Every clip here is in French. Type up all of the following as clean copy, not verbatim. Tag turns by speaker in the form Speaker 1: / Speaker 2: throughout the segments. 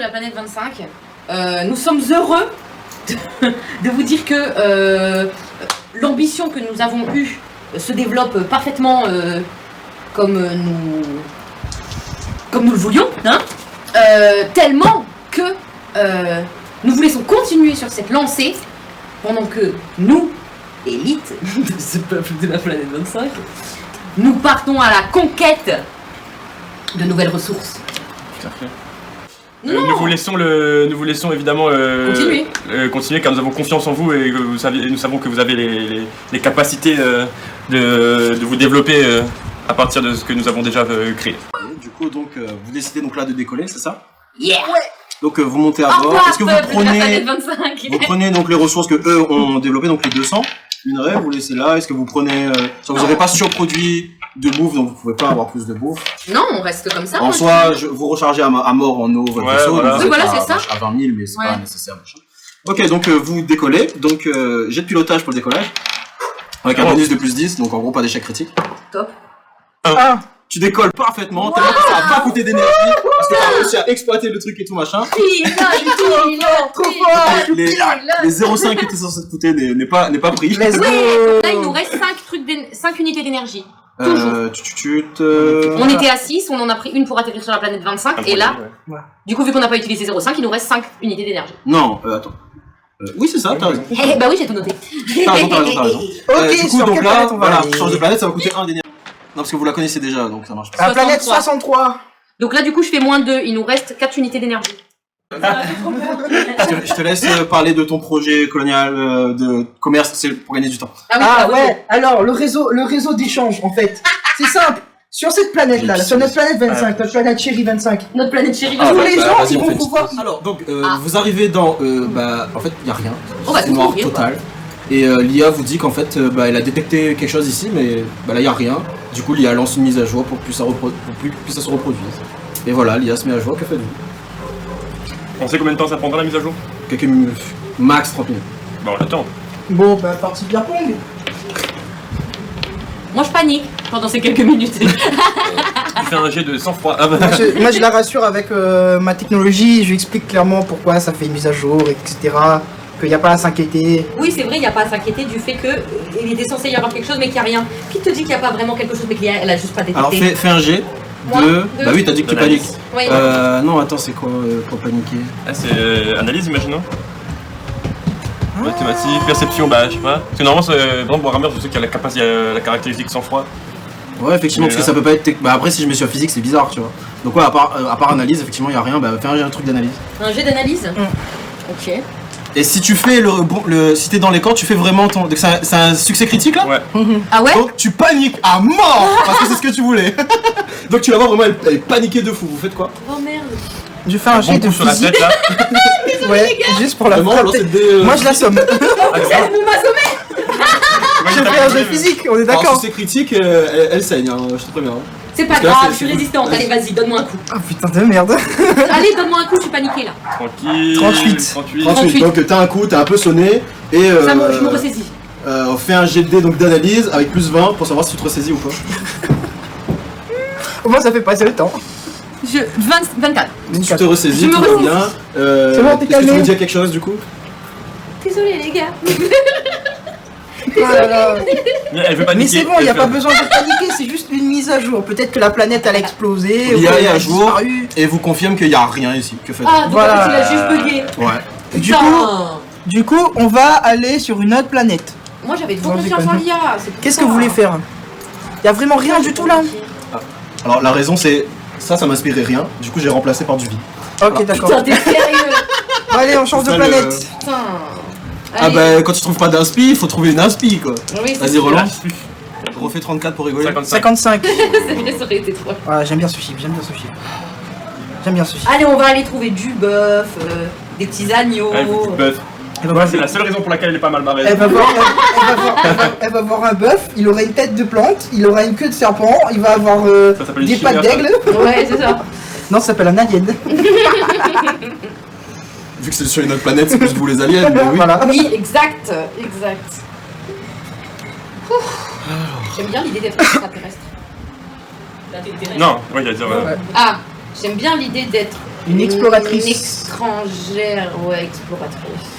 Speaker 1: la planète 25. Nous sommes heureux de vous dire que l'ambition que nous avons eue se développe parfaitement comme nous le voulions, hein, tellement que nous vous laissons continuer sur cette lancée pendant que nous, élite de ce peuple de la planète 25, nous partons à la conquête de nouvelles ressources.
Speaker 2: Tout à fait.
Speaker 1: Non.
Speaker 2: Nous vous laissons évidemment continuer car nous avons confiance en vous et nous savons que vous avez les capacités de vous développer à partir de ce que nous avons déjà créé.
Speaker 3: Et du coup, donc, vous décidez donc là de décoller, c'est ça?
Speaker 1: Yeah.
Speaker 3: Donc vous montez à bord. Est-ce que vous prenez donc les ressources que eux ont développées, donc les 200 minerais, vous laissez là? Est-ce que vous prenez vous n'aurez pas surproduit de bouffe, donc vous pouvez pas avoir plus de bouffe?
Speaker 1: Non, on reste comme ça.
Speaker 3: En soi, vous rechargez à mort en eau votre vaisseau,
Speaker 2: voilà.
Speaker 3: donc
Speaker 1: Oui, voilà,
Speaker 3: à,
Speaker 1: c'est ça.
Speaker 3: à 20 000, mais c'est pas nécessaire. Machin. Ok, donc vous décollez. Donc jet de pilotage pour le décollage. Avec un bonus de plus 10, donc en gros pas d'échec critique.
Speaker 1: Top.
Speaker 3: Tu décolles parfaitement, tellement que ça va pas coûter d'énergie, parce que t'as réussi à exploiter le truc et tout machin.
Speaker 1: Trop fort.
Speaker 3: Les 0,5 qui étaient censés te coûter n'est pas pris.
Speaker 1: Let's go. Là, il nous reste 5 unités d'énergie. On était à 6, on en a pris une pour atterrir sur la planète 25, et là, du coup, vu qu'on n'a pas utilisé 0,5, il nous reste 5 unités d'énergie.
Speaker 3: Non, attends. Oui, c'est ça, t'as raison.
Speaker 1: Bah oui, j'ai tout noté.
Speaker 3: T'as raison.
Speaker 4: Ok,
Speaker 3: du coup,
Speaker 4: sur
Speaker 3: donc
Speaker 4: quelle
Speaker 3: là,
Speaker 4: planète on va
Speaker 3: voilà,
Speaker 4: aller
Speaker 3: change de planète, ça va coûter 1 d'énergie. Non, parce que vous la connaissez déjà, donc ça marche pas.
Speaker 4: La planète 63.
Speaker 1: Donc là, du coup, je fais moins 2, il nous reste 4 unités d'énergie.
Speaker 3: Je te laisse parler de ton projet colonial de commerce, c'est pour gagner du temps.
Speaker 4: Ah ouais, alors le réseau d'échange en fait. C'est simple. Sur cette planète là, sur notre planète 25, notre planète chérie 25,
Speaker 1: Notre planète chérie.
Speaker 4: tous les gens
Speaker 3: vas-y,
Speaker 4: ils
Speaker 3: on
Speaker 4: vont
Speaker 3: fait
Speaker 4: pouvoir.
Speaker 3: Alors, donc, vous arrivez dans. En fait, il n'y a rien.
Speaker 1: On va
Speaker 3: C'est
Speaker 1: tout
Speaker 3: noir
Speaker 1: ouvrir,
Speaker 3: total. Et l'IA vous dit qu'en fait, elle a détecté quelque chose ici, mais là, il n'y a rien. Du coup, l'IA lance une mise à jour pour que ça se reproduise. Et voilà, l'IA se met à jour. Que faites-vous?
Speaker 2: On sait combien de temps ça prendra la mise à jour?
Speaker 3: Quelques minutes. Max 30 minutes.
Speaker 2: Bah on attend.
Speaker 4: Bon, bah partie bien pong.
Speaker 1: Moi, je panique pendant ces quelques minutes.
Speaker 2: Tu fais un jet de sang-froid.
Speaker 4: Moi je la rassure avec ma technologie, je lui explique clairement pourquoi ça fait une mise à jour, etc. Qu'il n'y a pas à s'inquiéter.
Speaker 1: Oui, c'est vrai, il n'y a pas à s'inquiéter du fait qu'il était censé y avoir quelque chose, mais qu'il n'y a rien. Qui te dit qu'il n'y a pas vraiment quelque chose, mais qu'elle a juste pas détecté?
Speaker 3: Alors, fais un jet.
Speaker 1: Moi,
Speaker 3: de...
Speaker 1: deux.
Speaker 3: Bah oui, t'as dit que tu
Speaker 2: Analyse.
Speaker 3: paniques.
Speaker 1: Oui.
Speaker 3: Non, attends, c'est quoi pour paniquer?
Speaker 2: Ah, c'est analyse, imaginons. Mathématiques, perception, bah je sais pas. Parce que normalement, par exemple, Warhammer, je sais qu'il y a la caractéristique sang-froid.
Speaker 3: Ouais, effectivement, parce que ça peut pas être. Bah après, si je mets sur physique, c'est bizarre, tu vois. Donc, ouais, à part analyse, effectivement, il y a rien. Bah, fais un truc d'analyse.
Speaker 1: Un jet d'analyse. Ok.
Speaker 3: Et si tu fais si t'es dans les camps, tu fais vraiment ton. Donc, c'est un succès critique là?
Speaker 2: Ouais.
Speaker 1: Ah ouais?
Speaker 3: Donc, tu paniques à mort parce que c'est ce que tu voulais. Donc, tu la vois vraiment, elle est paniquée de fou. Vous faites quoi?
Speaker 1: Oh merde.
Speaker 4: Je fais un
Speaker 2: Bon
Speaker 4: jet de
Speaker 2: coup sur la
Speaker 4: physique.
Speaker 2: tête là.
Speaker 4: Ouais, juste pour la
Speaker 3: Vraiment,
Speaker 4: frapper.
Speaker 3: lance des.
Speaker 4: Moi je l'assomme.
Speaker 1: Vous m'assommez.
Speaker 4: Je fais un jet physique, on est
Speaker 3: Alors,
Speaker 4: d'accord.
Speaker 3: succès critique, elle saigne, hein, je te préviens. Hein.
Speaker 1: C'est pas
Speaker 3: Parce que là,
Speaker 1: grave,
Speaker 3: c'est-
Speaker 1: je suis
Speaker 3: c'est-
Speaker 1: résistante. Allez, vas-y, donne-moi un coup.
Speaker 4: Ah putain de merde.
Speaker 1: Allez, donne-moi un coup, je suis paniquée là.
Speaker 2: Tranquille.
Speaker 4: 38.
Speaker 2: 38.
Speaker 3: 38. Donc, t'as un coup, t'as un peu sonné. Et.
Speaker 1: Ça je me ressaisis.
Speaker 3: On fait un jet de dés donc d'analyse avec plus 20 pour savoir si tu te ressaisis ou pas.
Speaker 4: Au moins ça fait passer le temps.
Speaker 1: 24.
Speaker 3: Tu te ressaisis,
Speaker 1: Je me
Speaker 3: tout va
Speaker 1: ressaisis.
Speaker 3: bien.
Speaker 4: C'est bon, t'es
Speaker 3: Est-ce que tu
Speaker 4: calmé.
Speaker 3: veux dire quelque chose du coup?
Speaker 1: Désolée les gars.
Speaker 4: Oh là là.
Speaker 2: Elle veut pas
Speaker 4: Mais
Speaker 2: niquer,
Speaker 4: c'est bon, il n'y a
Speaker 2: elle
Speaker 4: pas
Speaker 2: fait-
Speaker 4: besoin de paniquer, c'est juste une mise à jour. Peut-être que la planète elle a explosé, ou
Speaker 3: L'IA
Speaker 4: elle
Speaker 3: est
Speaker 4: a
Speaker 3: à jour
Speaker 4: disparu.
Speaker 3: et vous confirme qu'il n'y a rien ici. Que faites-vous?
Speaker 1: Ah, donc
Speaker 4: Voilà.
Speaker 1: tu l'as juste bugué.
Speaker 3: Ouais.
Speaker 4: Du coup, on va aller sur une autre planète.
Speaker 1: Moi j'avais trop
Speaker 4: Non, je
Speaker 1: confiance en
Speaker 4: déconne.
Speaker 1: l'IA. c'est pour
Speaker 4: Qu'est-ce
Speaker 1: ça.
Speaker 4: que vous voulez faire? Il y a vraiment rien du tout là.
Speaker 3: Alors la raison c'est. Ça m'inspirait rien. Du coup j'ai remplacé par du vide.
Speaker 4: Ok, d'accord.
Speaker 1: Putain, t'es sérieux?
Speaker 4: Bon, allez, on change de
Speaker 3: Ça,
Speaker 4: planète.
Speaker 1: Putain.
Speaker 3: Ah
Speaker 1: Allez.
Speaker 3: bah quand tu trouves pas d'inspi, il faut trouver une inspi quoi.
Speaker 1: Oui, c'est
Speaker 3: Vas-y
Speaker 1: sûr.
Speaker 3: relance. Refais 34 pour rigoler.
Speaker 2: 55.
Speaker 4: 55.
Speaker 1: C'est vrai, ça aurait été trop.
Speaker 4: Ah, j'aime bien ce chiffre, j'aime bien ce chiffre. J'aime bien ce chiffre.
Speaker 1: Allez, on va aller trouver du bœuf, des petits agneaux.
Speaker 2: Elle veut du bœuf.
Speaker 4: Elle va
Speaker 2: Ouais,
Speaker 4: voir-
Speaker 2: c'est la seule raison pour laquelle elle est pas mal barrée.
Speaker 4: Elle va elle va voir un bœuf, il aura une tête de plante, il aura une queue de serpent, il va avoir
Speaker 2: Ça s'appelle
Speaker 4: des
Speaker 2: une
Speaker 4: pattes
Speaker 2: chimère,
Speaker 4: d'aigle.
Speaker 1: Ouais, c'est ça.
Speaker 4: Non, ça s'appelle un alien.
Speaker 3: Vu que c'est sur une autre planète, c'est plus vous les aliens, mais oui.
Speaker 4: Voilà.
Speaker 1: Oui, exact, exact. Ouf. J'aime bien l'idée d'être extraterrestre.
Speaker 2: Non, ouais, il a dire.
Speaker 4: Ouais.
Speaker 1: Ah, j'aime bien l'idée d'être
Speaker 4: Une exploratrice.
Speaker 1: Une étrangère, ouais, exploratrice.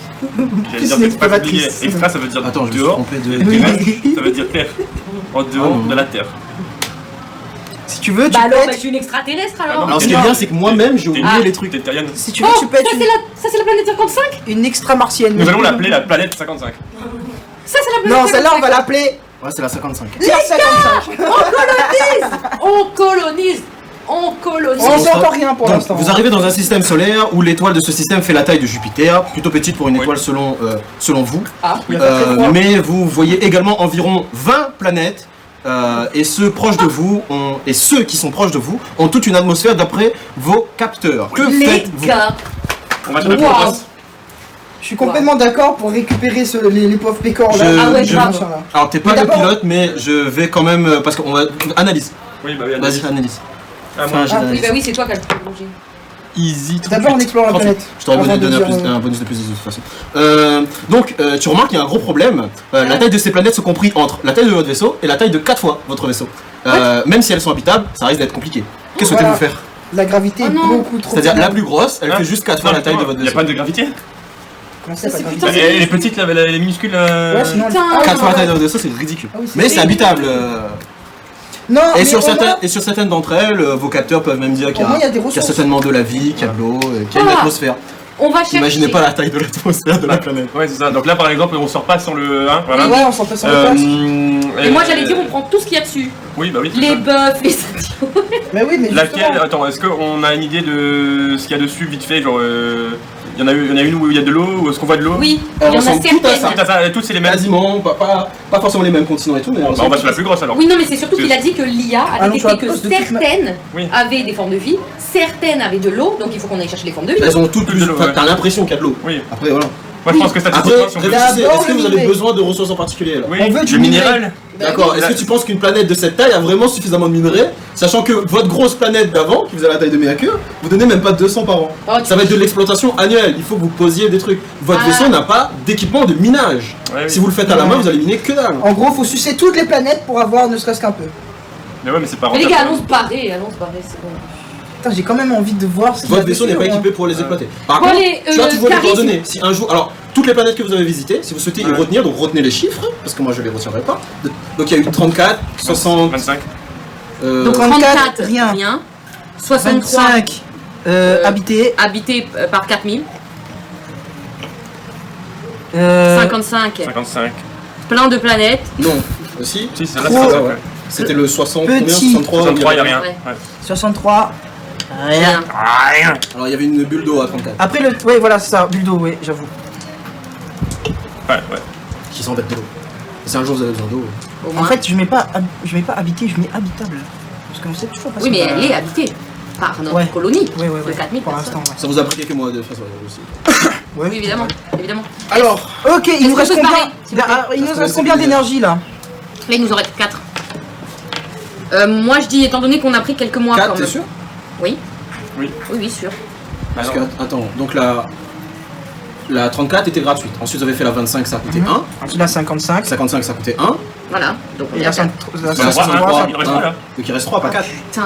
Speaker 2: J'allais dire,
Speaker 4: une
Speaker 2: c'est pas oublié.
Speaker 4: exploratrice.
Speaker 2: Extra, ça veut dire
Speaker 3: Attends, je me suis
Speaker 2: dehors.
Speaker 3: trompé de...
Speaker 4: Oui.
Speaker 2: Terrestre, ça veut dire terre. En dehors de la terre.
Speaker 4: Si tu veux, tu
Speaker 1: Bah
Speaker 4: peux
Speaker 1: alors,
Speaker 4: être...
Speaker 1: je suis une extraterrestre
Speaker 2: Ah non,
Speaker 1: alors.
Speaker 3: Alors ce qui est bien, c'est que moi-même, j'ai oublié les trucs.
Speaker 2: T'es terrienne.
Speaker 4: Si tu veux,
Speaker 1: Oh,
Speaker 4: tu peux être
Speaker 1: ça c'est la planète 55.
Speaker 4: une extra-martienne.
Speaker 2: Nous allons l'appeler la planète 55.
Speaker 1: Ça c'est la planète
Speaker 4: Non, celle-là, on
Speaker 1: 55.
Speaker 4: va l'appeler
Speaker 3: Ouais, c'est la 55.
Speaker 4: la 55.
Speaker 1: On colonise. On colonise.
Speaker 4: On sait encore rien pour
Speaker 3: Donc,
Speaker 4: l'instant.
Speaker 3: vous arrivez dans un système solaire où l'étoile de ce système fait la taille de Jupiter, plutôt petite pour une étoile selon vous.
Speaker 1: Ah,
Speaker 4: Il va faire très froid.
Speaker 3: Mais vous voyez également environ 20 planètes. Et ceux proches de vous et ceux qui sont proches de vous ont toute une atmosphère d'après vos capteurs. Que
Speaker 1: les
Speaker 3: faites-vous?
Speaker 1: gars.
Speaker 2: On va te mettre
Speaker 1: Wow.
Speaker 2: en place.
Speaker 4: Je suis complètement d'accord pour récupérer les pauvres pécores là.
Speaker 1: Ah ouais, grave.
Speaker 4: machin, là.
Speaker 3: Alors t'es pas
Speaker 4: Mais
Speaker 3: le
Speaker 4: d'abord-
Speaker 3: pilote, mais je vais quand même parce qu'on va analyse.
Speaker 2: Oui, bah oui,
Speaker 3: Vas-y, analyse.
Speaker 2: Ah,
Speaker 3: Fais
Speaker 2: moi.
Speaker 3: un jet
Speaker 1: Ah oui,
Speaker 3: d'analyse.
Speaker 1: bah oui, c'est toi qui as le plus mangé.
Speaker 3: Easy.
Speaker 4: D'abord, on explore la
Speaker 3: 38.
Speaker 4: planète.
Speaker 3: Je t'aurais
Speaker 4: Avant de
Speaker 3: donné
Speaker 4: dire,
Speaker 3: un bonus de plus de toute façon. Donc, tu remarques qu'il y a un gros problème. La taille de ces planètes se compris entre la taille de votre vaisseau et la taille de 4 fois votre vaisseau. Même si elles sont habitables, ça risque d'être compliqué. Que souhaitez-vous
Speaker 4: Voilà.
Speaker 3: faire?
Speaker 4: La gravité
Speaker 1: Oh
Speaker 4: est
Speaker 1: non.
Speaker 4: beaucoup trop.
Speaker 3: C'est-à-dire la
Speaker 4: grande.
Speaker 3: plus grosse, elle fait juste 4 fois la taille de votre
Speaker 2: Il n'y a
Speaker 3: vaisseau.
Speaker 2: pas de gravité.
Speaker 4: Comment ça,
Speaker 1: C'est
Speaker 4: pas
Speaker 1: putain,
Speaker 4: grave.
Speaker 1: c'est-
Speaker 2: Elle est petite là, elle est minuscule.
Speaker 4: Ouais, sinon.
Speaker 1: Putain.
Speaker 4: Ah,
Speaker 3: 4 fois la taille de
Speaker 4: voilà.
Speaker 3: votre vaisseau, c'est ridicule.
Speaker 4: Ah oui, c'est
Speaker 3: Mais c'est
Speaker 4: ridicule.
Speaker 3: habitable.
Speaker 4: Non,
Speaker 3: Et
Speaker 4: mais
Speaker 3: sur,
Speaker 4: au moins-
Speaker 3: certaines d'entre elles, vos capteurs peuvent même dire qu'il
Speaker 4: Au moins, il y a des
Speaker 3: y a
Speaker 4: ressources.
Speaker 3: certainement de la vie, qu'il y a de l'eau, qu'il y a une
Speaker 1: Ah.
Speaker 3: atmosphère.
Speaker 1: On va chercher.
Speaker 3: Imaginez pas la taille de l'atmosphère de la planète.
Speaker 2: Ouais, c'est ça. Donc là, par exemple, on sort pas sans le 1. Voilà.
Speaker 4: Ouais, on s'en passe en place.
Speaker 1: Et moi j'allais dire on prend tout ce qu'il y a dessus.
Speaker 2: Oui, bah oui. c'est
Speaker 1: Les
Speaker 2: ça.
Speaker 1: bœufs, les statues.
Speaker 4: Mais oui, mais
Speaker 2: Laquelle
Speaker 4: justement.
Speaker 2: Attends, est-ce qu'on a une idée de ce qu'il y a dessus vite fait? Genre, il y en a une où il y a de l'eau, ou est-ce qu'on voit de l'eau?
Speaker 1: Oui, il
Speaker 3: Alors,
Speaker 1: y en a
Speaker 3: ressemble tout à ça.
Speaker 1: certaines.
Speaker 2: Tout à ça, toutes c'est les mêmes.
Speaker 3: Quasiment, pas forcément les mêmes continents et tout, mais
Speaker 2: Bah, on va sur la plus grosse alors.
Speaker 1: Oui, non, mais c'est surtout qu'il a dit que l'IA a
Speaker 4: Allons sur
Speaker 1: détecté
Speaker 4: la
Speaker 1: que
Speaker 4: poste de toute
Speaker 1: certaines
Speaker 2: Oui.
Speaker 1: avaient des formes de vie, certaines avaient de l'eau, donc il faut qu'on aille chercher les formes de vie.
Speaker 3: Elles ont toutes
Speaker 2: Toutes
Speaker 3: plus.
Speaker 2: de l'eau, ouais.
Speaker 3: T'as l'impression qu'il y a de l'eau.
Speaker 2: Oui.
Speaker 3: Après, voilà.
Speaker 2: Moi, je pense que
Speaker 3: Après,
Speaker 2: statistiquement, si on peut.
Speaker 3: réfléchissez,
Speaker 4: D'abord,
Speaker 3: est-ce que vous
Speaker 4: le
Speaker 3: avez
Speaker 4: minerai.
Speaker 3: besoin de ressources en particulier là?
Speaker 2: Oui,
Speaker 4: On veut du
Speaker 2: le
Speaker 4: minerai.
Speaker 2: minéral.
Speaker 3: D'accord, est-ce que tu penses qu'une planète de cette taille a vraiment suffisamment de minerais, sachant que votre grosse planète d'avant, qui faisait la taille de Mercure, vous donnez même pas 200 par an?
Speaker 1: Oh, tu-
Speaker 3: Ça va être de l'exploitation annuelle, il faut que vous posiez des trucs. Votre
Speaker 1: Ah.
Speaker 3: vaisseau n'a pas d'équipement de minage.
Speaker 2: Ouais, oui.
Speaker 3: Si vous le faites à la main, vous allez miner que dalle.
Speaker 4: En gros, faut sucer toutes les planètes pour avoir ne serait-ce qu'un peu.
Speaker 2: Mais ouais, mais c'est pas
Speaker 1: Mais les
Speaker 2: rentable.
Speaker 1: gars, allons se barrer, c'est bon.
Speaker 4: Putain, j'ai quand même envie de voir ce qu'il y a
Speaker 3: Votre vaisseau
Speaker 4: dessus,
Speaker 3: n'est pas
Speaker 4: moi.
Speaker 3: équipé pour les exploiter. Par
Speaker 1: Bon,
Speaker 3: contre,
Speaker 1: allez,
Speaker 3: tu as toujours les
Speaker 1: charisme.
Speaker 3: coordonnées. Si un jour, alors toutes les planètes que vous avez visitées, si vous souhaitez y
Speaker 2: Ouais.
Speaker 3: retenir, donc retenez les chiffres, parce que moi je les retiendrai pas. Donc il y a eu 34, 60,
Speaker 2: 25.
Speaker 4: Donc,
Speaker 1: 34,
Speaker 4: rien.
Speaker 1: rien. 63
Speaker 4: 25 habité.
Speaker 1: habités par 4000. 55
Speaker 2: 55.
Speaker 1: plein de planètes.
Speaker 3: non, aussi.
Speaker 2: Si, c'est là,
Speaker 4: Trop.
Speaker 2: c'est ça.
Speaker 3: Ouais. C'était le 60,
Speaker 4: Petit.
Speaker 3: combien 63,
Speaker 2: 63, il n'y a rien.
Speaker 1: Ouais.
Speaker 2: Ouais.
Speaker 4: 63. Rien.
Speaker 1: Rien.
Speaker 2: Ah, rien.
Speaker 3: Alors il y avait une bulle d'eau à 34,
Speaker 4: Après le. Ouais, voilà, c'est ça. Buldo, ouais, j'avoue.
Speaker 2: Ouais, ouais.
Speaker 3: qui s'embête de l'eau. Et si un jour vous avez besoin d'eau,
Speaker 1: Au
Speaker 4: En
Speaker 1: moins.
Speaker 4: fait, je mets pas habité, je mets habitable. Parce qu'on sait toujours pas
Speaker 1: Oui, mais elle est habitée par notre
Speaker 4: Ouais.
Speaker 1: colonie
Speaker 4: Ouais, ouais,
Speaker 1: de
Speaker 4: ouais.
Speaker 1: 4000
Speaker 4: Pour
Speaker 1: personnes.
Speaker 4: l'instant, ouais.
Speaker 3: ça vous a pris quelques mois de faire ça aussi.
Speaker 4: Ouais.
Speaker 1: Oui, évidemment, évidemment.
Speaker 3: Alors,
Speaker 4: Ok, il nous
Speaker 1: qu'on
Speaker 4: reste
Speaker 1: peut se
Speaker 4: combien
Speaker 1: barrer, s'il vous plaît
Speaker 4: Il nous
Speaker 3: Parce
Speaker 4: reste
Speaker 3: que
Speaker 4: combien
Speaker 3: c'est
Speaker 4: d'énergie là
Speaker 1: Là, il nous aurait 4. Moi, je dis, étant donné qu'on a pris quelques mois
Speaker 3: 4,
Speaker 1: quand
Speaker 3: t'es
Speaker 1: même.
Speaker 3: sûr?
Speaker 1: Oui.
Speaker 2: Oui.
Speaker 1: Oui, oui, sûr.
Speaker 3: Parce
Speaker 2: Ah
Speaker 3: que,
Speaker 2: non.
Speaker 3: attends, donc la 34 était gratuite. Ensuite vous avez fait la 25, ça coûtait 1.
Speaker 4: Ensuite la 55.
Speaker 3: 55, ça coûtait 1.
Speaker 1: Voilà. Donc,
Speaker 4: Et
Speaker 1: on
Speaker 4: la
Speaker 1: a 4.
Speaker 4: 63,
Speaker 2: il reste trois, là.
Speaker 3: Donc il reste 3, pas 4.
Speaker 1: Putain,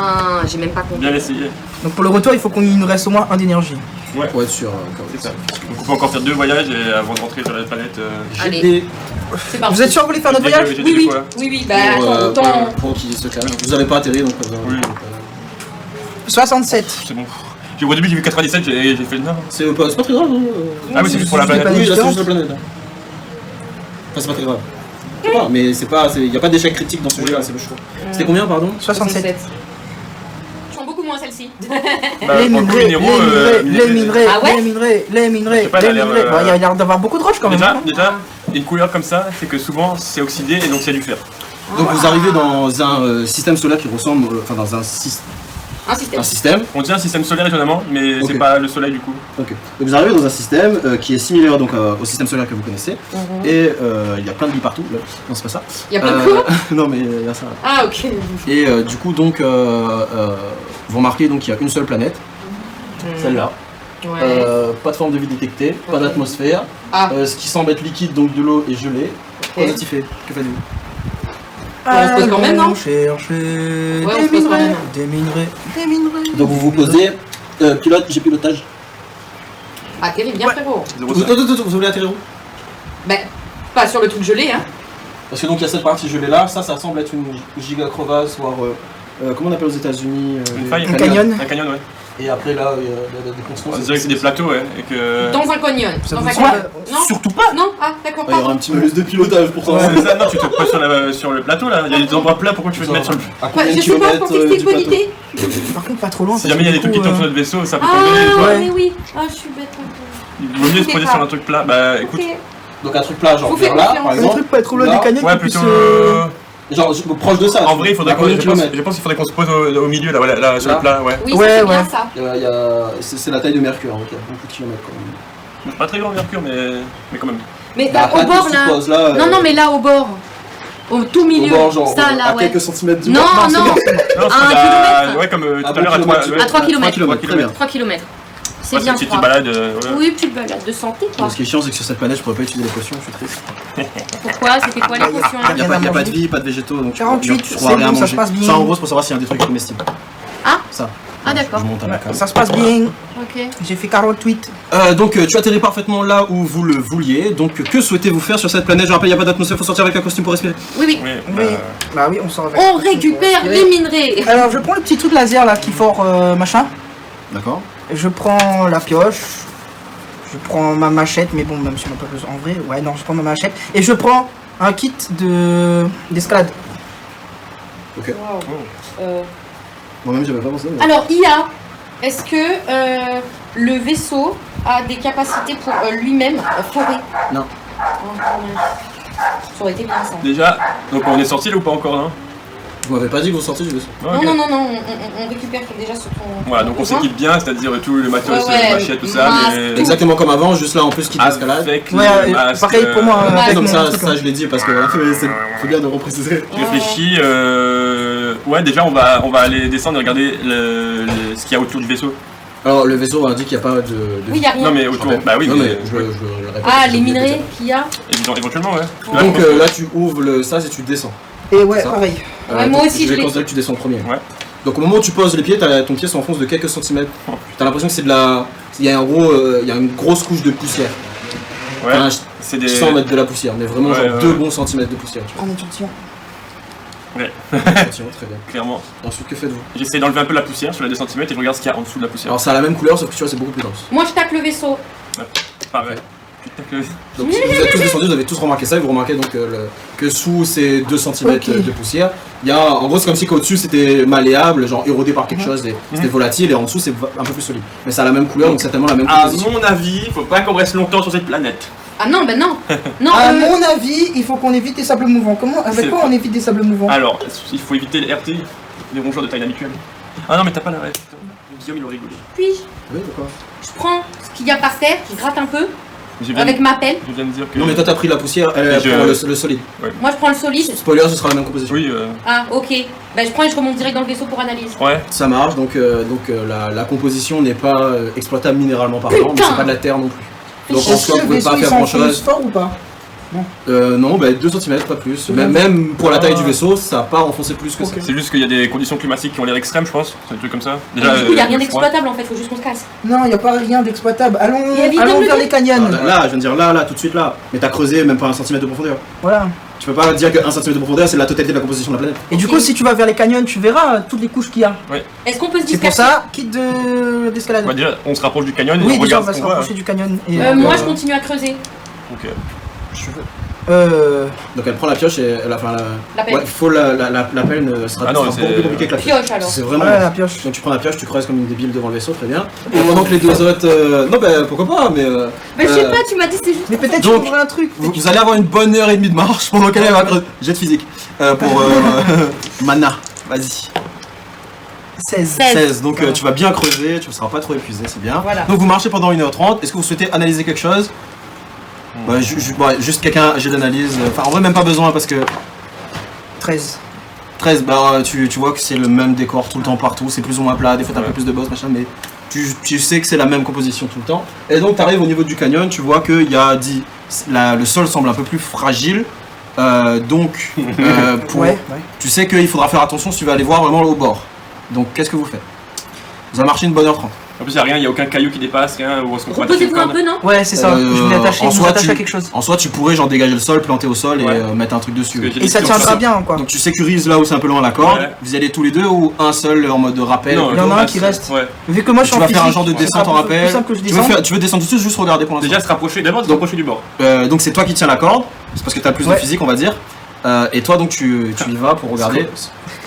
Speaker 1: j'ai même pas compté.
Speaker 2: Bien essayé.
Speaker 4: Donc pour le retour, il faut qu'il nous reste au moins un d'énergie.
Speaker 2: Ouais.
Speaker 3: Pour être sûr.
Speaker 2: C'est ça. Donc on peut encore faire 2 voyages et avant de rentrer sur la planète.
Speaker 1: Allez.
Speaker 3: Et
Speaker 1: C'est parti.
Speaker 4: Vous êtes sûr que vous voulez faire notre
Speaker 2: J'ai-
Speaker 4: voyage
Speaker 2: j'ai
Speaker 1: Oui,
Speaker 2: dit
Speaker 1: oui.
Speaker 2: quoi
Speaker 1: Oui, oui. Bah,
Speaker 3: pour,
Speaker 1: attends, autant.
Speaker 3: pour qu'il se calme. Vous avez pas atterri donc pas besoin.
Speaker 2: Oui.
Speaker 3: Donc,
Speaker 4: 67.
Speaker 2: C'est bon. Au début j'ai vu 97, j'ai fait non.
Speaker 3: c'est pas très grave. Hein.
Speaker 2: Ah oui, c'est juste pour la
Speaker 4: c'est
Speaker 2: planète.
Speaker 4: pas
Speaker 3: Oui, là c'est
Speaker 4: différent.
Speaker 3: juste la planète. Hein. Enfin, c'est pas très grave. C'est pas grave, mais c'est pas. Il n'y a pas d'échec critique dans ce jeu là, c'est le choix. C'était combien, pardon?
Speaker 4: 67.
Speaker 1: Je sens beaucoup moins celle-ci.
Speaker 2: Bah,
Speaker 4: Les
Speaker 2: pour le coup,
Speaker 4: minerais,
Speaker 2: minéraux,
Speaker 4: les minerais,
Speaker 1: Ah ouais
Speaker 4: les minerais, les minerais,
Speaker 2: Je sais pas,
Speaker 4: les
Speaker 2: elle a l'air,
Speaker 4: minerais. Bon, il y a l'air d'avoir beaucoup de roches quand même.
Speaker 2: Déjà, une couleur comme ça, c'est que souvent c'est oxydé et donc c'est du fer.
Speaker 3: Donc vous arrivez dans un système solaire qui ressemble. Enfin, dans un
Speaker 1: Un système.
Speaker 3: système.
Speaker 2: On dit un système solaire étonnamment, mais
Speaker 3: Ok.
Speaker 2: c'est pas le soleil du coup.
Speaker 3: Ok. Donc vous arrivez dans un système qui est similaire donc au système solaire que vous connaissez. Et il y a plein de vie partout. Là. Non, c'est pas ça.
Speaker 1: Il y a pas de quoi
Speaker 3: Non, mais il y a ça.
Speaker 1: Ah, ok.
Speaker 3: Et du coup, donc, vous remarquez donc qu'il y a une seule planète, celle-là.
Speaker 1: Ouais.
Speaker 3: Pas de forme de vie détectée, pas
Speaker 1: Ok.
Speaker 3: d'atmosphère.
Speaker 1: Ah.
Speaker 3: Ce qui semble être liquide, donc de l'eau et gelé.
Speaker 1: Ok.
Speaker 3: Positif. Que faites-vous?
Speaker 1: On se pose quand même, non
Speaker 4: Chercher
Speaker 1: on se pose quand même.
Speaker 4: des minerais, des minerais.
Speaker 3: Donc vous vous posez Pilote, j'ai pilotage.
Speaker 1: Atterris bien, frérot.
Speaker 3: Vous voulez atterrir où?
Speaker 1: Ben, pas sur le truc gelé, hein.
Speaker 3: Parce que donc il y a cette partie gelée là, ça semble être une giga crevasse, voire comment on appelle aux États-Unis
Speaker 2: Une faille,
Speaker 4: un canyon.
Speaker 2: Un canyon, ouais.
Speaker 3: Et après là, il y a des constructions.
Speaker 2: On dirait que c'est des plateaux, ouais. Et que...
Speaker 1: Dans un canyon.
Speaker 4: Ça
Speaker 1: Dans
Speaker 4: vous
Speaker 1: un
Speaker 4: semble-
Speaker 1: canyon. Non,
Speaker 3: Surtout pas.
Speaker 1: non, ah, d'accord.
Speaker 3: Il y aura un petit malus de pilotage pour ça.
Speaker 2: C'est ça, non, tu te poses sur le plateau là. Il y a des endroits plats, pourquoi tu veux te mettre sur le.
Speaker 3: À combien
Speaker 1: Ouais,
Speaker 3: de
Speaker 1: je sais pas, je
Speaker 3: kilomètres
Speaker 1: pensais que c'était
Speaker 3: du
Speaker 1: une bonne
Speaker 3: plateau?
Speaker 1: idée.
Speaker 4: Par contre, pas trop loin.
Speaker 2: Si jamais il y a des trucs qui tombent sur notre vaisseau, ça peut tomber.
Speaker 1: Ah,
Speaker 2: tu vois.
Speaker 4: Ouais.
Speaker 1: mais oui. Ah, je suis bête.
Speaker 2: Il vaut mieux se poser sur un truc plat. Bah écoute,
Speaker 1: Ok.
Speaker 3: Donc un truc plat, genre
Speaker 1: Vous
Speaker 3: vers
Speaker 1: faites
Speaker 3: là,
Speaker 1: confiance.
Speaker 3: par
Speaker 4: Le
Speaker 3: exemple.
Speaker 4: truc pas être trop loin
Speaker 3: Là.
Speaker 4: du canyon.
Speaker 2: ouais,
Speaker 4: qu'on
Speaker 2: plutôt.
Speaker 4: puisse,
Speaker 3: Genre proche de ça.
Speaker 2: En vrai, il faudrait
Speaker 3: À combien de kilomètres?
Speaker 2: je pense qu'il faudrait qu'on se pose au milieu là, voilà, là, sur
Speaker 3: Là.
Speaker 2: le plat, ouais.
Speaker 1: Oui,
Speaker 4: Ouais,
Speaker 1: c'est bien
Speaker 4: ouais.
Speaker 1: ça.
Speaker 3: C'est la taille de Mercure, donc il y a beaucoup de kilomètres quand même.
Speaker 2: Pas très grand Mercure, mais quand même.
Speaker 1: Mais
Speaker 3: Bah,
Speaker 1: au bord là.
Speaker 3: suppose, là
Speaker 1: Non, non, mais là au bord. Au tout milieu.
Speaker 3: au bord, genre,
Speaker 1: Ça là,
Speaker 3: à
Speaker 1: ouais.
Speaker 3: quelques centimètres du
Speaker 1: Non,
Speaker 3: bord.
Speaker 1: non.
Speaker 2: Non,
Speaker 1: Un kilomètre.
Speaker 2: ouais, comme tout
Speaker 3: Ah,
Speaker 2: à
Speaker 3: bon
Speaker 2: l'heure à
Speaker 3: kilomètre,
Speaker 2: 3
Speaker 1: À 3 kilomètres.
Speaker 3: 3 kilomètres.
Speaker 1: 3 km. C'est
Speaker 2: Ouais,
Speaker 1: bien,
Speaker 2: une
Speaker 1: je
Speaker 2: petite
Speaker 1: crois.
Speaker 2: balade. Ouais.
Speaker 1: Oui, petite balade de santé, quoi.
Speaker 3: Ce qui est chiant, c'est que sur cette planète, je pourrais pas utiliser les potions, je suis triste.
Speaker 1: Pourquoi? C'était quoi les potions
Speaker 3: Il n'y a,
Speaker 4: Rien à
Speaker 3: pas de
Speaker 4: manger.
Speaker 3: vie, pas de végétaux, donc tu
Speaker 4: 48,
Speaker 3: trouveras
Speaker 4: c'est
Speaker 3: rien à
Speaker 4: bon, ça
Speaker 3: manger.
Speaker 4: se passe bien.
Speaker 3: Ça, en gros, c'est pour savoir s'il y a des trucs comestibles.
Speaker 1: Ah.
Speaker 3: Ça.
Speaker 1: Ah, d'accord.
Speaker 3: Je monte à la case.
Speaker 4: Ça se passe bien.
Speaker 1: Ok.
Speaker 4: J'ai fait 48.
Speaker 3: Donc tu atterris parfainement là où vous le vouliez. Donc que souhaitez-vous faire sur cette planète? Je rappelle, il n'y a pas d'atmosphère, faut sortir avec un costume pour respirer.
Speaker 1: Oui, oui.
Speaker 2: Oui,
Speaker 4: Oui.
Speaker 2: bah,
Speaker 4: Bah oui, on sort avec.
Speaker 1: On récupère les minerais.
Speaker 4: Alors, je prends le petit truc laser là qui fort machin.
Speaker 3: D'accord.
Speaker 4: Je prends la pioche. Je prends ma machette, mais bon, même si on n'a pas besoin en vrai. Ouais, non, je prends ma machette. Et je prends un kit d'escalade.
Speaker 3: Ok. Moi-même, j'avais pas pensé. Mais...
Speaker 1: Alors, IA, est-ce que le vaisseau a des capacités pour lui-même forer?
Speaker 3: Non.
Speaker 1: Oh, ça aurait été bien ça.
Speaker 2: déjà, donc on est sorti là ou pas encore, non?
Speaker 3: Vous m'avez pas dit que vous sortiez du vaisseau.
Speaker 2: Ok.
Speaker 1: Non, non, non, non, on récupère déjà ce qu'on.
Speaker 2: Voilà, donc on
Speaker 1: besoin.
Speaker 2: s'équipe bien, c'est-à-dire tout le matos,
Speaker 1: Ouais,
Speaker 2: machette, tout ça,
Speaker 1: masque,
Speaker 2: mais.
Speaker 1: tout.
Speaker 3: Exactement comme avant, juste là en plus kit d'escalade.
Speaker 2: Avec
Speaker 4: Ouais,
Speaker 2: le masque,
Speaker 4: pareil pour moi.
Speaker 1: Ouais,
Speaker 4: avec
Speaker 3: Comme
Speaker 4: mon
Speaker 3: ça,
Speaker 4: truc.
Speaker 3: ça je l'ai dit parce que faut bien de repréciser.
Speaker 2: Je réfléchis, ouais, déjà on va aller descendre et regarder ce qu'il y a autour du vaisseau.
Speaker 3: Alors le vaisseau on a dit qu'il n'y a pas de.
Speaker 1: Oui, il a rien.
Speaker 2: Non mais
Speaker 3: Je
Speaker 2: autour,
Speaker 3: rappelle.
Speaker 2: bah oui,
Speaker 3: Non,
Speaker 2: mais,
Speaker 3: je le répète.
Speaker 1: Ah,
Speaker 3: j'ai
Speaker 1: les
Speaker 3: oublié de
Speaker 1: minerais
Speaker 3: dire.
Speaker 1: qu'il y a.
Speaker 2: éventuellement, ouais. Là,
Speaker 3: Donc
Speaker 2: je pense que-
Speaker 3: là tu ouvres ça et tu descends.
Speaker 4: Et ouais,
Speaker 3: Ça.
Speaker 4: pareil.
Speaker 1: Ouais, moi
Speaker 3: donc,
Speaker 1: aussi,
Speaker 3: je
Speaker 1: je
Speaker 3: vais
Speaker 1: l'ai.
Speaker 3: considérer que tu descends le premier.
Speaker 2: Ouais.
Speaker 3: Donc au moment où tu poses les pieds, ton pied s'enfonce de quelques centimètres. T'as l'impression que c'est de la. Il y a une grosse couche de poussière.
Speaker 2: Ouais,
Speaker 3: Enfin,
Speaker 2: c'est des.
Speaker 3: 100 mètres de la poussière, mais vraiment
Speaker 2: Ouais,
Speaker 3: genre
Speaker 2: ouais,
Speaker 3: 2
Speaker 2: ouais.
Speaker 3: bons centimètres de poussière. Tu
Speaker 4: Prends une échantillon.
Speaker 2: Ouais,
Speaker 3: vois. Effectivement, très bien.
Speaker 2: clairement.
Speaker 3: Ensuite, que faites-vous?
Speaker 2: J'essaie d'enlever un peu la poussière sur les 2 cm et je regarde ce qu'il y a en dessous de la poussière.
Speaker 3: Alors ça a la même couleur, sauf que tu vois, c'est beaucoup plus dense.
Speaker 1: Moi, je tape le vaisseau.
Speaker 2: Pareil. Putain que.
Speaker 3: Donc si vous êtes tous descendus, vous avez tous remarqué ça, et vous remarquez donc que sous ces 2 cm
Speaker 4: Ok.
Speaker 3: de poussière, il y a, en gros c'est comme si qu'au-dessus c'était malléable, genre érodé par quelque chose, et c'était volatile, et en dessous c'est un peu plus solide. Mais ça a la même couleur, donc certainement la même
Speaker 2: À
Speaker 3: composition.
Speaker 2: mon avis, faut pas qu'on reste longtemps sur cette planète.
Speaker 1: Ah non, ben non. Non,
Speaker 4: À mon avis, il faut qu'on évite les sables mouvants. Comment, avec
Speaker 2: C'est-
Speaker 4: quoi on évite des sables mouvants?
Speaker 2: Alors, il faut éviter les RT, les rongeurs de taille habituelle. Ah non, mais t'as pas la rêve. Guillaume il aurait rigolé.
Speaker 1: puis-je
Speaker 3: Oui, d'accord.
Speaker 1: Je prends ce qu'il y a par terre, je gratte un peu,
Speaker 2: Je viens,
Speaker 1: avec ma pelle.
Speaker 2: je viens de dire que.
Speaker 3: Non mais toi t'as pris la poussière, elle
Speaker 2: Et je-
Speaker 3: prend le solide.
Speaker 1: Moi, je prends le solide.
Speaker 3: Spoiler, ce sera la même composition.
Speaker 2: Oui,
Speaker 1: Ah, ok. Ben, je prends et je remonte direct dans le vaisseau pour analyse.
Speaker 2: ouais.
Speaker 3: Ça marche, donc la composition n'est pas exploitable minéralement parlant, mais
Speaker 1: Putain.
Speaker 3: c'est pas de la terre non plus. Donc en
Speaker 4: Est-ce
Speaker 3: soi,
Speaker 4: que
Speaker 3: vous
Speaker 4: le
Speaker 3: pouvez pas
Speaker 4: vaisseau il
Speaker 3: faire grand
Speaker 4: s'enfonce
Speaker 3: chose.
Speaker 4: fort ou pas?
Speaker 3: Non, 2 cm, pas plus. Même pour la taille du vaisseau, ça n'a pas enfoncé plus que ça.
Speaker 2: C'est juste qu'il y a des conditions climatiques qui ont l'air extrêmes, je pense. C'est un truc comme ça.
Speaker 1: Du coup, il n'y a rien
Speaker 2: le froid.
Speaker 1: d'exploitable en fait, faut juste qu'on se casse.
Speaker 4: Non, il n'y a pas rien d'exploitable. Allons
Speaker 1: Il y a vite
Speaker 4: allons
Speaker 1: le
Speaker 4: vers
Speaker 1: dit.
Speaker 4: les canyons.
Speaker 3: Là, je viens de dire là, tout de suite là. Mais t'as creusé même pas 1 cm de profondeur.
Speaker 4: Voilà.
Speaker 3: Tu peux pas dire que 1 cm de profondeur c'est la totalité de la composition de la planète.
Speaker 4: Et du
Speaker 1: Ok.
Speaker 4: coup, si tu vas vers les canyons, tu verras toutes les couches qu'il y a.
Speaker 1: Est-ce qu'on peut se
Speaker 4: C'est pour
Speaker 1: disperser?
Speaker 4: ça, kit d'escalade.
Speaker 2: Bah, déjà, on se rapproche du canyon et
Speaker 4: Oui,
Speaker 2: on
Speaker 4: déjà, on
Speaker 2: regarde
Speaker 4: va
Speaker 2: ce
Speaker 4: se
Speaker 2: qu'on voit.
Speaker 4: rapprocher du canyon. Et
Speaker 1: Moi, je continue à creuser.
Speaker 2: Ok.
Speaker 3: Donc elle prend la pioche et elle a. Enfin,
Speaker 1: La pelle.
Speaker 3: Ouais, il faut la pelle ne sera
Speaker 2: Ah non,
Speaker 3: sera
Speaker 2: c'est-
Speaker 3: beaucoup plus compliqué que la pioche.
Speaker 1: Pioche alors.
Speaker 3: C'est vraiment.
Speaker 4: Ouais, la pioche.
Speaker 3: Donc tu prends la pioche, tu creuses comme une débile devant le vaisseau, très bien. Et pendant que les deux autres. Non, bah pourquoi pas, mais.
Speaker 1: Mais je sais pas, tu m'as dit c'est juste.
Speaker 4: Mais peut-être tu
Speaker 3: Donc,
Speaker 4: trouveras un truc.
Speaker 3: Vous allez avoir une bonne heure et demie de marche pendant qu'elle va creuser. Jet de physique. Pour. Mana, vas-y.
Speaker 4: 16.
Speaker 3: 16, donc tu vas bien creuser, tu ne seras pas trop épuisé, c'est bien.
Speaker 1: Voilà.
Speaker 3: Donc vous marchez pendant 1h30, est-ce que vous souhaitez analyser quelque chose? Juste quelqu'un, j'ai d'analyse, enfin en vrai même pas besoin parce que
Speaker 4: 13.
Speaker 3: 13, tu vois que c'est le même décor tout le temps partout, c'est plus ou moins plat, des fois t'as un peu plus de boss machin, mais tu sais que c'est la même composition tout le temps. Et donc tu arrives au niveau du canyon, tu vois qu'il y a le sol semble un peu plus fragile, donc
Speaker 4: Ouais.
Speaker 3: tu sais qu'il faudra faire attention si tu veux aller voir vraiment au bord. Donc qu'est-ce que vous faites? Vous allez marcher une bonne heure 30.
Speaker 2: En plus, il n'y a aucun caillou qui dépasse, rien. Où est-ce qu'on peut attacher une
Speaker 1: Reposez-vous un
Speaker 2: corde.
Speaker 1: peu, non?
Speaker 4: Ouais, c'est ça. Je voulais attacher,
Speaker 3: en
Speaker 4: je
Speaker 3: soi,
Speaker 4: m'attache à quelque chose.
Speaker 3: En soi, tu pourrais genre dégager le sol, planter au sol
Speaker 2: Ouais.
Speaker 3: et mettre un truc
Speaker 2: Parce
Speaker 3: dessus.
Speaker 2: que j'ai
Speaker 4: Et
Speaker 2: des
Speaker 4: ça
Speaker 2: petits
Speaker 4: tiendra
Speaker 2: options.
Speaker 4: bien, quoi.
Speaker 3: Donc tu sécurises là où c'est un peu loin la corde.
Speaker 2: Ouais.
Speaker 3: Vous y allez tous les deux ou un seul en mode rappel.
Speaker 2: Non,
Speaker 4: Il y en a un
Speaker 2: bah,
Speaker 4: qui reste.
Speaker 2: Ouais.
Speaker 4: Vu que moi je suis
Speaker 3: Tu
Speaker 4: en
Speaker 3: vas faire un
Speaker 4: physique,
Speaker 3: genre de
Speaker 4: ce
Speaker 3: descente
Speaker 4: sera
Speaker 3: en rappel.
Speaker 4: plus simple que je
Speaker 3: Tu veux,
Speaker 4: descends.
Speaker 3: tu veux descendre tout de suite, juste regarder pour l'instant.
Speaker 2: Déjà, se rapprocher, d'abord de se rapprocher du bord.
Speaker 3: Donc c'est toi qui tiens la corde, c'est parce que t'as plus de
Speaker 4: Ouais.
Speaker 3: physique on va dire. Et toi donc tu y vas pour regarder.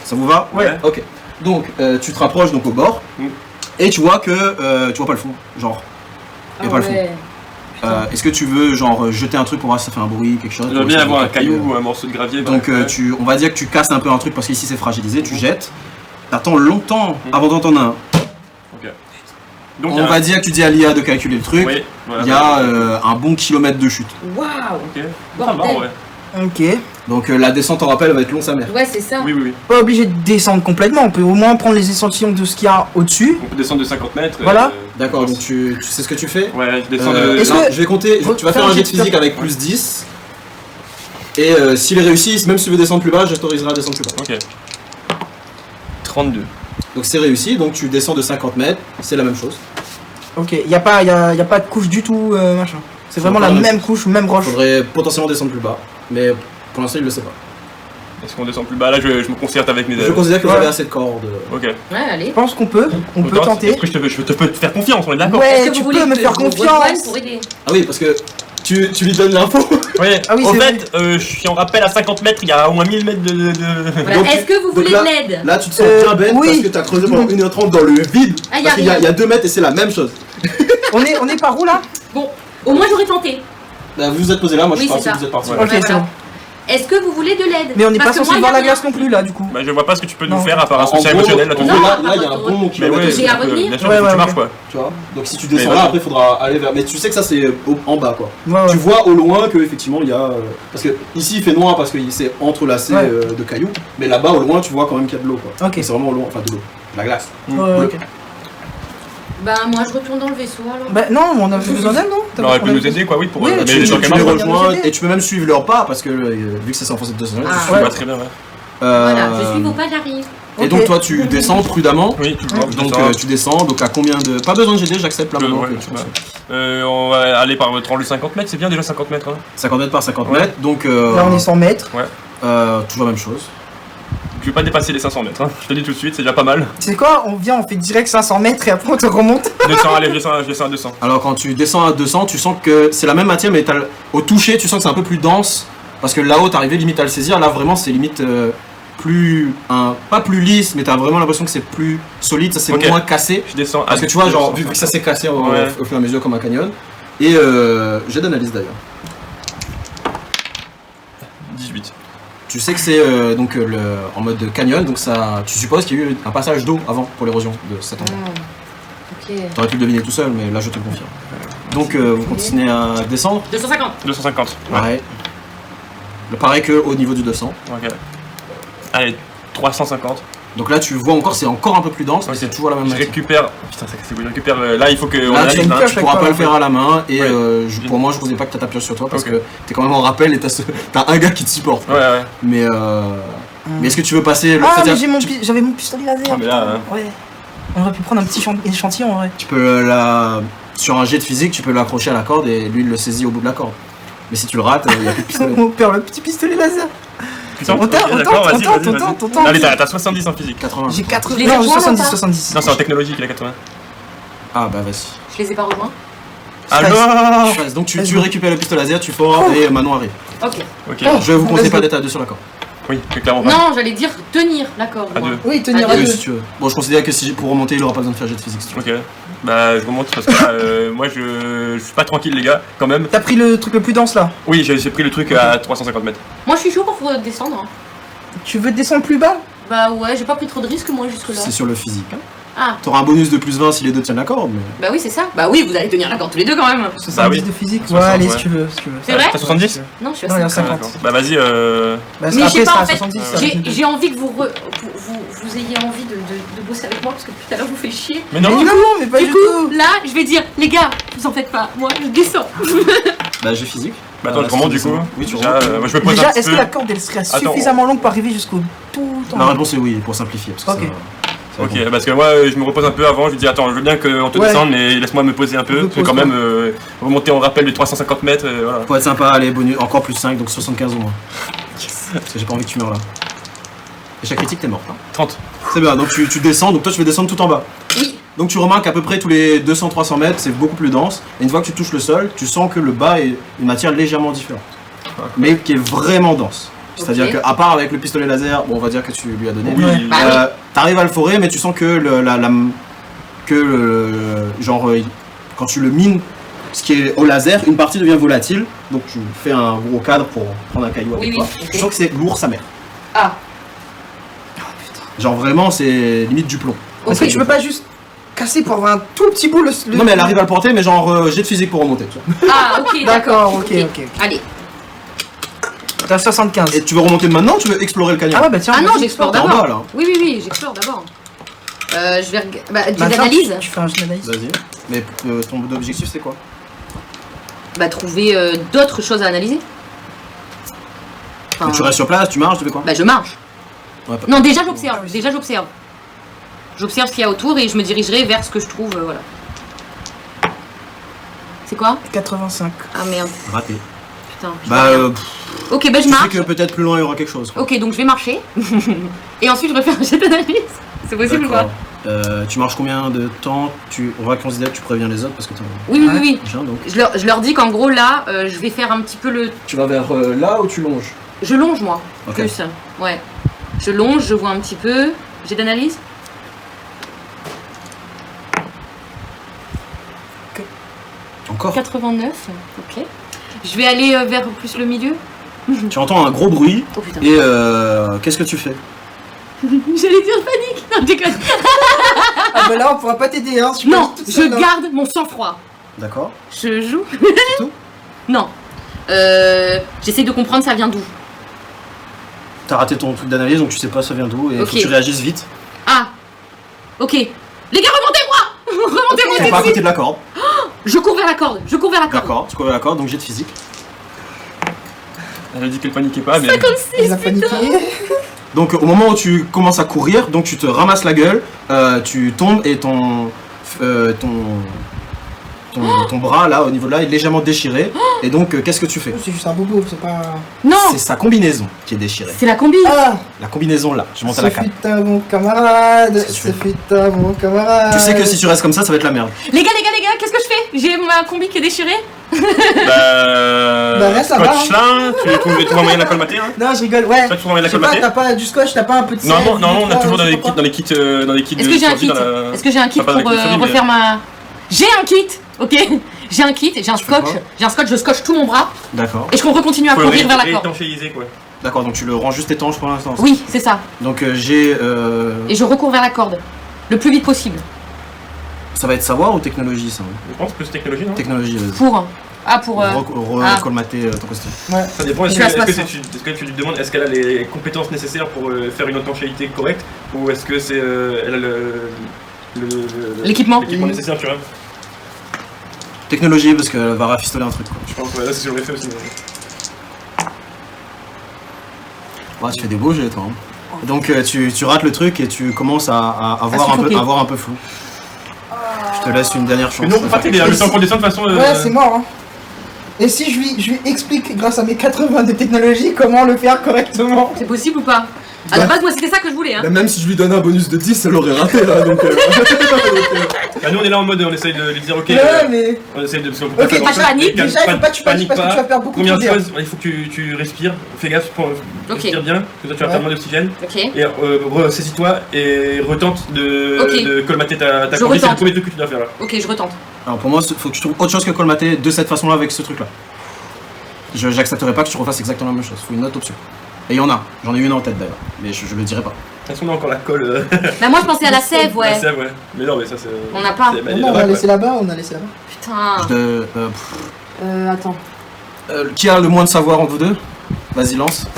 Speaker 3: Ça vous va?
Speaker 2: Ouais.
Speaker 3: Ok. Donc tu te rapproches donc au bord
Speaker 2: Mm.
Speaker 3: et tu vois que tu vois pas le fond. Genre. Y a pas le fond. Est-ce que tu veux genre jeter un truc pour voir si ça fait un bruit, quelque chose?
Speaker 2: J'aimerais bien
Speaker 3: pour
Speaker 2: avoir un
Speaker 3: capter,
Speaker 2: caillou ou un morceau de gravier.
Speaker 3: Donc
Speaker 2: ouais.
Speaker 3: on va dire que tu casses un peu un truc parce qu'ici c'est fragilisé, tu jettes. T'attends longtemps avant d'entendre un.
Speaker 2: Donc,
Speaker 3: On va dire que tu dis à l'IA de calculer le truc.
Speaker 2: Oui, voilà.
Speaker 3: Il y a un bon kilomètre de chute.
Speaker 1: Waouh!
Speaker 2: Ok.
Speaker 1: Bon,
Speaker 2: Ça va,
Speaker 1: bordel.
Speaker 2: ouais.
Speaker 4: Ok.
Speaker 3: Donc la descente en rappel va être long sa mère.
Speaker 1: Ouais, c'est ça.
Speaker 2: Oui, oui, oui.
Speaker 4: Pas obligé de descendre complètement, on peut au moins prendre les échantillons de ce qu'il y a au-dessus.
Speaker 2: On peut descendre de 50 mètres.
Speaker 4: Voilà.
Speaker 3: D'accord, donc tu sais ce que tu fais?
Speaker 2: Ouais, je descends de.
Speaker 4: Est-ce
Speaker 3: Non,
Speaker 4: que-
Speaker 3: je vais compter, tu vas faire un jet de physique avec plus 10. Et s'il est réussi, même si tu veux descendre plus bas, j'autoriserai à descendre plus bas.
Speaker 2: Ok. 32.
Speaker 3: Donc c'est réussi, donc tu descends de 50 mètres, c'est la même chose.
Speaker 4: Ok, y a pas de couche du tout, machin. C'est vraiment la
Speaker 3: Encore
Speaker 4: même couche, même
Speaker 3: Il
Speaker 4: broche.
Speaker 3: faudrait potentiellement descendre plus bas, mais pour l'instant il le sait pas.
Speaker 2: Est-ce qu'on descend plus bas? Là, je me concerte avec mes
Speaker 3: Je considère que vous
Speaker 4: Ouais.
Speaker 3: avez assez de cordes.
Speaker 2: Ok.
Speaker 1: Ouais, allez.
Speaker 4: Je pense qu'on peut
Speaker 2: Autant,
Speaker 4: tenter.
Speaker 2: Est-ce que je peux te faire confiance? On est d'accord?
Speaker 4: Ouais,
Speaker 1: Est-ce que
Speaker 4: tu
Speaker 1: vous voulez
Speaker 4: peux me
Speaker 1: que
Speaker 4: faire
Speaker 1: je vous
Speaker 4: confiance.
Speaker 1: rejoigne pour aider?
Speaker 3: Ah oui, parce que tu lui donnes l'info.
Speaker 2: Ouais.
Speaker 4: Ah oui,
Speaker 2: en
Speaker 4: c'est
Speaker 2: fait, je suis en rappel à 50 mètres, il y a au moins 1000 mètres de.
Speaker 1: Voilà.
Speaker 3: Donc,
Speaker 1: Est-ce que vous
Speaker 3: donc
Speaker 1: voulez
Speaker 3: là-
Speaker 1: de l'aide?
Speaker 3: Là tu te sens bien bête
Speaker 4: oui.
Speaker 3: parce que t'as creusé pendant 1h30 dans le vide.
Speaker 1: Ah, y a
Speaker 3: Parce qu'il y a
Speaker 1: rien.
Speaker 3: 2 mètres et c'est la même chose.
Speaker 4: On est par où là?
Speaker 1: Bon, au moins j'aurais tenté.
Speaker 3: Là, vous vous êtes posé là, moi je
Speaker 1: Oui,
Speaker 3: suis parti,
Speaker 1: c'est ça.
Speaker 3: vous êtes parti.
Speaker 2: Ouais.
Speaker 4: Ok, c'est
Speaker 1: voilà.
Speaker 4: bon.
Speaker 1: Est-ce que vous voulez de l'aide?
Speaker 4: Mais on n'est pas
Speaker 1: Parce que
Speaker 4: censé
Speaker 1: moi,
Speaker 4: voir
Speaker 1: y a
Speaker 4: la
Speaker 1: rien.
Speaker 4: glace non plus là du coup.
Speaker 2: Bah, je vois pas ce que tu peux
Speaker 4: Non.
Speaker 2: nous faire à part un
Speaker 3: En
Speaker 2: soutien
Speaker 3: gros,
Speaker 2: émotionnel là,
Speaker 3: en
Speaker 2: tout
Speaker 3: gros,
Speaker 2: le
Speaker 1: Non,
Speaker 2: monde.
Speaker 3: là il y a un bon
Speaker 2: Mais
Speaker 3: kilomètre.
Speaker 2: ouais,
Speaker 1: J'ai à retenir.
Speaker 2: bien sûr,
Speaker 4: Ouais,
Speaker 2: faut que
Speaker 4: ouais,
Speaker 2: tu marches
Speaker 4: ok.
Speaker 2: quoi.
Speaker 3: Tu vois. Donc si tu descends
Speaker 2: Mais
Speaker 3: là,
Speaker 2: vas-y.
Speaker 3: après il faudra aller vers. Mais tu sais que ça c'est en bas quoi.
Speaker 4: Ouais, ouais.
Speaker 3: Tu vois au loin que effectivement il y a. Parce que ici il fait noir parce que c'est entrelacé
Speaker 4: Ouais.
Speaker 3: de cailloux. Mais là-bas au loin tu vois quand même qu'il y a de l'eau quoi.
Speaker 4: Ok.
Speaker 3: C'est vraiment au loin, enfin de l'eau. De la glace.
Speaker 4: Ouais, ouais, ok.
Speaker 1: Bah, moi je retourne dans le vaisseau alors.
Speaker 4: Bah non, on a besoin d'elle non?
Speaker 2: On aurait pu nous aider quoi, oui, pour.
Speaker 4: Oui,
Speaker 2: Mais
Speaker 3: tu
Speaker 2: sur
Speaker 3: tu
Speaker 2: quel
Speaker 3: les
Speaker 2: marche,
Speaker 4: rejoins.
Speaker 3: rejoins et tu peux même suivre leur pas parce que vu que ça s'est enfoncé de 2 secondes.
Speaker 1: Ah.
Speaker 2: je vois très bien. Ouais.
Speaker 1: Voilà, je suis vos pas, j'arrive.
Speaker 3: Et
Speaker 4: Ok.
Speaker 3: donc toi tu descends prudemment.
Speaker 2: Oui, tout le monde.
Speaker 3: Donc tu descends, donc à combien de. Pas besoin de GD, j'accepte là maintenant. que tu-
Speaker 2: On va aller par 30 50 mètres, c'est bien déjà 50 mètres. Hein.
Speaker 3: 50 mètres par 50
Speaker 2: Ouais.
Speaker 3: mètres, donc
Speaker 4: Là on est 100 mètres.
Speaker 3: toujours la même chose.
Speaker 2: Je vais pas dépasser les 500 mètres, hein. Je te dis tout de suite, c'est déjà pas mal.
Speaker 4: Tu sais quoi? On vient, on fait direct 500 mètres et après on te remonte.
Speaker 2: 200, allez, je descends à 200.
Speaker 3: Alors quand tu descends à 200, tu sens que c'est la même matière, mais au toucher, tu sens que c'est un peu plus dense. Parce que là-haut, t'arrivais limite à le saisir. Là, vraiment, c'est limite pas plus lisse, mais t'as vraiment l'impression que c'est plus solide, ça c'est
Speaker 2: Ok.
Speaker 3: moins cassé.
Speaker 2: Je descends à
Speaker 3: Parce que tu vois, genre,
Speaker 2: 200.
Speaker 3: vu que ça s'est cassé
Speaker 2: Ouais.
Speaker 3: au fur et à mesure comme un canyon. Et j'ai d'analyse d'ailleurs.
Speaker 2: 18.
Speaker 3: Tu sais que c'est en mode canyon, donc ça, tu supposes qu'il y a eu un passage d'eau avant pour l'érosion de cet endroit.
Speaker 1: Ok.
Speaker 3: T'aurais pu le deviner tout seul, mais là je te le confirme. Donc vous continuez à descendre.
Speaker 1: 250.
Speaker 2: 250. Ouais.
Speaker 3: Pareil. Pareil que au niveau du 200.
Speaker 2: Ok. Allez, 350.
Speaker 3: Donc là tu vois encore, c'est encore un peu plus dense, mais
Speaker 2: Ok.
Speaker 3: c'est toujours la même
Speaker 2: Je
Speaker 3: matière.
Speaker 2: récupère. Putain, c'est cool. Je récupère. Là, il faut que. on
Speaker 3: Là
Speaker 2: analyse,
Speaker 3: tu
Speaker 2: hein.
Speaker 4: pioche.
Speaker 3: pourras pas le faire à la main et
Speaker 2: Ouais.
Speaker 3: pour moi je ne pas que t'as appuyé sur toi parce
Speaker 2: Ok.
Speaker 3: que t'es quand même en rappel et t'as un gars qui te supporte.
Speaker 2: Ouais, ouais.
Speaker 3: Mais est-ce que tu veux passer le
Speaker 4: Ah
Speaker 3: fait-
Speaker 4: mais j'avais mon pistolet laser.
Speaker 2: Ah, mais là, hein.
Speaker 4: Ouais. On aurait pu prendre un petit échantillon en vrai.
Speaker 3: Tu peux sur un jet de physique, tu peux l'accrocher à la corde et lui il le saisit au bout de la corde. Mais si tu le rates, il n'y a plus de pistolet.
Speaker 4: On perd le petit pistolet laser.
Speaker 2: Putain,
Speaker 4: On tente,
Speaker 2: ok,
Speaker 4: on
Speaker 2: d'accord,
Speaker 4: tente,
Speaker 2: vas-y,
Speaker 4: on
Speaker 2: vas-y,
Speaker 4: tente,
Speaker 2: vas-y.
Speaker 4: on tente.
Speaker 2: Allez, t'as 70 en physique.
Speaker 3: 80.
Speaker 4: J'ai 4.
Speaker 1: Je les ai
Speaker 4: Non,
Speaker 1: rejoints,
Speaker 4: 70,
Speaker 1: ou pas
Speaker 4: 70.
Speaker 2: Non, c'est en technologie qu'il a 80.
Speaker 3: Ah bah vas-y.
Speaker 1: Je les ai pas rejoints.
Speaker 2: Alors
Speaker 3: Donc tu
Speaker 4: Vas-y.
Speaker 3: récupères le pistolet laser, tu fors et Manon arrive.
Speaker 1: Ok.
Speaker 2: Ok.
Speaker 3: Je vous conseille
Speaker 4: Vas-y.
Speaker 3: pas d'être à deux sur la corde.
Speaker 2: Oui, c'est clairement pas.
Speaker 1: Non, j'allais dire tenir la corde.
Speaker 2: À
Speaker 1: moi.
Speaker 2: deux.
Speaker 4: Oui, tenir
Speaker 1: Ah,
Speaker 4: à
Speaker 1: deux.
Speaker 4: deux.
Speaker 3: Si tu veux. Bon, je considère que si pour remonter, il aura pas besoin de faire jet de physique. Si tu veux.
Speaker 2: Ok. Bah, je remonte parce que moi, je suis pas tranquille, les gars, quand même.
Speaker 4: T'as pris le truc le plus dense là.
Speaker 2: Oui, j'ai pris le truc à 350 mètres.
Speaker 1: Moi je suis chaud pour descendre. Hein.
Speaker 4: Tu veux descendre plus bas?
Speaker 1: Bah ouais, j'ai pas pris trop de risques moi jusque là.
Speaker 3: C'est sur le physique. Hein.
Speaker 1: Ah,
Speaker 3: T'auras un bonus de plus 20 si les deux tiennent la corde. Mais...
Speaker 1: bah oui, c'est ça. Bah oui, vous allez tenir la corde tous les deux quand même.
Speaker 4: 70
Speaker 2: oui.
Speaker 4: de physique.
Speaker 2: 60,
Speaker 4: Ouais, allez,
Speaker 2: ouais.
Speaker 4: si tu veux. Si tu veux.
Speaker 1: C'est vrai
Speaker 2: T'as 70?
Speaker 1: Non, je suis à
Speaker 4: Non, il y a
Speaker 1: 50.
Speaker 4: 50.
Speaker 2: D'accord. Bah, vas-y,
Speaker 4: Bah,
Speaker 1: Mais je sais
Speaker 4: après,
Speaker 1: pas
Speaker 4: ça
Speaker 1: en
Speaker 4: à
Speaker 1: fait,
Speaker 4: 70. ça.
Speaker 1: j'ai envie que vous ayez envie de bosser avec moi parce que depuis tout à l'heure vous faites chier.
Speaker 2: Mais
Speaker 4: Mais
Speaker 2: non.
Speaker 4: non, mais pas
Speaker 1: Du
Speaker 4: du
Speaker 1: coup,
Speaker 4: tout.
Speaker 1: là, je vais dire, les gars, vous en faites pas, moi je descends.
Speaker 3: Bah, j'ai physique.
Speaker 2: Bah, attends, je remonte du coup.
Speaker 3: Oui, tu
Speaker 2: Déjà,
Speaker 3: remontes.
Speaker 2: moi, je me pose un
Speaker 4: Déjà,
Speaker 2: petit
Speaker 4: est-ce
Speaker 2: peu.
Speaker 4: que la corde elle serait
Speaker 2: Attends.
Speaker 4: suffisamment longue pour arriver jusqu'au tout en
Speaker 3: La réponse est oui, pour simplifier. Parce que
Speaker 4: Ok.
Speaker 2: Ok, parce que moi je me repose un peu avant, je lui dis attends, je veux bien qu'on te descende, mais laisse-moi me poser un peu, parce que quand même remonter en rappel de 350 mètres, voilà.
Speaker 3: Pour être sympa, allez, bonus, encore plus 5, donc 75 au moins. Parce que j'ai pas envie que tu meurs là. Échec critique, t'es mort. Hein.
Speaker 2: 30.
Speaker 3: C'est bien, donc tu descends, donc toi tu veux descendre tout en bas.
Speaker 1: Oui.
Speaker 3: Donc tu remarques à peu près tous les 200-300 mètres, c'est beaucoup plus dense. Et une fois que tu touches le sol, tu sens que le bas est une matière légèrement différente. Mais qui est vraiment dense. C'est-à-dire qu'à part avec le pistolet laser, bon on va dire que tu lui as donné,
Speaker 2: Oui.
Speaker 3: t'arrives à le forer, mais tu sens que quand tu le mines, ce qui est au laser, une partie devient volatile. Donc tu fais un gros cadre pour prendre un caillou avec toi.
Speaker 1: Okay.
Speaker 3: Je sens que c'est lourd sa mère.
Speaker 1: Ah.
Speaker 3: Genre vraiment c'est limite du plomb.
Speaker 4: Est-ce que tu peux pas juste casser pour avoir un tout petit bout le...
Speaker 3: Non mais elle arrive à le porter, mais genre jet de physique pour remonter. Tu vois.
Speaker 1: Ah ok.
Speaker 4: D'accord, ok.
Speaker 1: Allez.
Speaker 4: T'as 75.
Speaker 3: Et tu veux remonter maintenant ou tu veux explorer le canyon?
Speaker 4: Ah ouais bah tiens.
Speaker 1: Ah non, j'explore
Speaker 3: T'es en
Speaker 1: d'abord.
Speaker 3: bas là.
Speaker 1: Oui, j'explore d'abord. Je vais regarder. J'ai d'analyse.
Speaker 4: Tu fais un jeu d'analyse.
Speaker 3: Vas-y. Mais ton objectif c'est quoi?
Speaker 1: Bah trouver d'autres choses à analyser. Enfin,
Speaker 3: Donc tu restes sur place, tu marches, tu fais quoi?
Speaker 1: Bah je marche.
Speaker 3: Ouais, pas-
Speaker 1: Non, déjà j'observe. J'observe ce qu'il y a autour et je me dirigerai vers ce que je trouve. Voilà. C'est quoi?
Speaker 4: 85.
Speaker 1: Ah merde.
Speaker 3: Raté.
Speaker 1: Putain. je
Speaker 3: Bah
Speaker 1: vois rien. Ok, bah je
Speaker 3: tu sais
Speaker 1: marche.
Speaker 3: que peut-être plus loin il y aura quelque chose. Quoi.
Speaker 1: Ok, donc je vais marcher. Et ensuite je vais faire un jet d'analyse. C'est possible ou pas?
Speaker 3: D'accord. Tu marches combien de temps? On va considérer que tu préviens les autres parce que t'es
Speaker 1: Oui.
Speaker 3: Bien, donc.
Speaker 1: Je leur dis qu'en gros là, je vais faire un petit peu le.
Speaker 3: Tu vas vers là ou tu longes?
Speaker 1: Je longe moi.
Speaker 3: Ok.
Speaker 1: Plus. Ouais. Je longe, je vois un petit peu. J'ai d'analyse.
Speaker 3: Encore
Speaker 1: 89. Ok. Je vais aller vers plus le milieu.
Speaker 3: Tu entends un gros bruit
Speaker 1: Oh putain.
Speaker 3: et qu'est-ce que tu fais?
Speaker 1: J'allais dire panique. Non, je déconne.
Speaker 4: Ah bah là on pourra pas t'aider hein.
Speaker 1: Non, je garde mon sang-froid.
Speaker 3: D'accord.
Speaker 1: Je joue.
Speaker 3: C'est tout?
Speaker 1: Non. J'essaie de comprendre ça vient d'où.
Speaker 3: T'as raté ton truc d'analyse donc tu sais pas ça vient d'où et faut
Speaker 1: Ok.
Speaker 3: que tu réagisses vite.
Speaker 1: Ah. Ok. Les gars, remontez-moi. Remontez-moi
Speaker 3: T'es
Speaker 1: tout
Speaker 3: pas à
Speaker 1: de suite.
Speaker 3: côté de la corde.
Speaker 1: Je cours vers la corde.
Speaker 3: D'accord, tu cours vers la corde donc jet de physique.
Speaker 2: Elle a dit qu'elle paniquait pas, mais.
Speaker 1: 56.
Speaker 4: Il a paniqué.
Speaker 3: Donc au moment où tu commences à courir, donc tu te ramasses la gueule, tu tombes et ton bras là au niveau de là est légèrement déchiré. Et donc qu'est-ce que tu fais?
Speaker 4: C'est juste un bobo, c'est pas...
Speaker 1: Non.
Speaker 3: C'est sa combinaison qui est déchirée.
Speaker 1: C'est la combi.
Speaker 4: Ah.
Speaker 3: La combinaison là, je monte à
Speaker 4: Ce
Speaker 3: la carte.
Speaker 4: fut un bon camarade.
Speaker 3: Qu'est-ce que tu
Speaker 4: Ce fut un bon camarade.
Speaker 3: Tu sais que si tu restes comme ça va être la merde.
Speaker 1: Les gars, qu'est-ce que je fais? J'ai ma combi qui est déchirée.
Speaker 4: Bah, reste là-bas,
Speaker 2: Scotch là, tu vois moyen de la colmater hein?
Speaker 4: Non je rigole, ouais.
Speaker 2: Toi, tu vois moyen de
Speaker 4: Je
Speaker 2: la
Speaker 4: sais pas,
Speaker 2: colmater?
Speaker 4: t'as pas du scotch, t'as pas un peu de sel.
Speaker 2: Non, on a toujours dans
Speaker 4: je
Speaker 2: les
Speaker 4: sais pas.
Speaker 2: kits
Speaker 1: Est-ce que j'ai un
Speaker 2: survie
Speaker 1: kit?
Speaker 2: dans la-
Speaker 1: Est-ce que j'ai un kit
Speaker 2: Pas
Speaker 1: pour
Speaker 2: dans les kits survie,
Speaker 1: refaire ma... J'ai un kit. Ok. J'ai un kit, j'ai un
Speaker 3: fais
Speaker 1: scotch.
Speaker 3: quoi
Speaker 1: J'ai un scotch, je scotche tout mon bras.
Speaker 3: D'accord.
Speaker 1: Et je continue à
Speaker 2: Faut
Speaker 1: courir vers la corde.
Speaker 2: étanchéiser quoi.
Speaker 3: D'accord, donc tu le rends juste étanche pour l'instant.
Speaker 1: Oui, c'est ça.
Speaker 3: Donc j'ai...
Speaker 1: Et je recours vers la corde. Le plus vite possible.
Speaker 3: Ça va être savoir ou technologie ça?
Speaker 2: Je pense que c'est technologie, non?
Speaker 3: Technologie, vas-y.
Speaker 1: Pour... Ah, pour...
Speaker 3: Recolmater ton costume.
Speaker 4: Ouais.
Speaker 2: Ça dépend,
Speaker 1: Je suis à
Speaker 2: est-ce que
Speaker 1: 60.
Speaker 2: tu lui demandes est-ce qu'elle a les compétences nécessaires pour faire une étanchéité correcte ou est-ce que c'est elle a
Speaker 1: L'équipement.
Speaker 2: nécessaire, tu vois?
Speaker 3: Technologie parce qu'elle va rafistoler un truc quoi.
Speaker 2: Je pense que là c'est ce que j'aurais fait aussi.
Speaker 3: Ouais, tu fais des beaux jets toi. Hein. Donc tu rates le truc et tu commences à voir, un peu flou. Je te laisse une dernière chance.
Speaker 2: Mais non, on peut pas t'aider, hein, mais c'est en condition de façon.
Speaker 4: Ouais, c'est mort hein. Et si je lui explique grâce à mes 80 de technologie comment le faire correctement?
Speaker 1: C'est possible ou pas? À la base, moi c'était ça que je voulais. Hein.
Speaker 3: Même si je lui donnais un bonus de 10, elle aurait raté là donc.
Speaker 2: Bah, nous on est là en mode on essaye de lui dire ok.
Speaker 4: Ouais, mais...
Speaker 2: On essaye de.
Speaker 4: Ok, pas de panique, déjà il faut pas que tu paniques parce que tu vas perdre beaucoup de
Speaker 2: Première
Speaker 4: bien.
Speaker 2: chose, il faut que tu respires, fais gaffe, respire bien, que toi tu vas perdre moins d'oxygène.
Speaker 1: Ok.
Speaker 2: Et ressaisis-toi et retente de colmater ta
Speaker 1: Je
Speaker 2: combi, c'est le
Speaker 1: retente.
Speaker 2: premier truc que tu dois faire là.
Speaker 1: Ok, je retente.
Speaker 3: Alors pour moi, faut que je trouve autre chose que colmater de cette façon là avec ce truc là. J'accepterai pas que tu refasses exactement la même chose, faut une autre option. Et il y en a, j'en ai une en tête d'ailleurs, mais je le dirai pas.
Speaker 2: Est-ce qu'on a encore la colle
Speaker 1: Bah, moi je pensais à la sève, ouais.
Speaker 2: La sève, ouais. Mais non, mais ça c'est.
Speaker 1: On n'a pas.
Speaker 2: c'est- bah,
Speaker 4: Non,
Speaker 2: il est
Speaker 4: on a
Speaker 2: là-bas,
Speaker 4: laissé là-bas,
Speaker 1: Putain. Attends.
Speaker 3: Qui a le moins de savoir entre vous deux? Vas-y lance.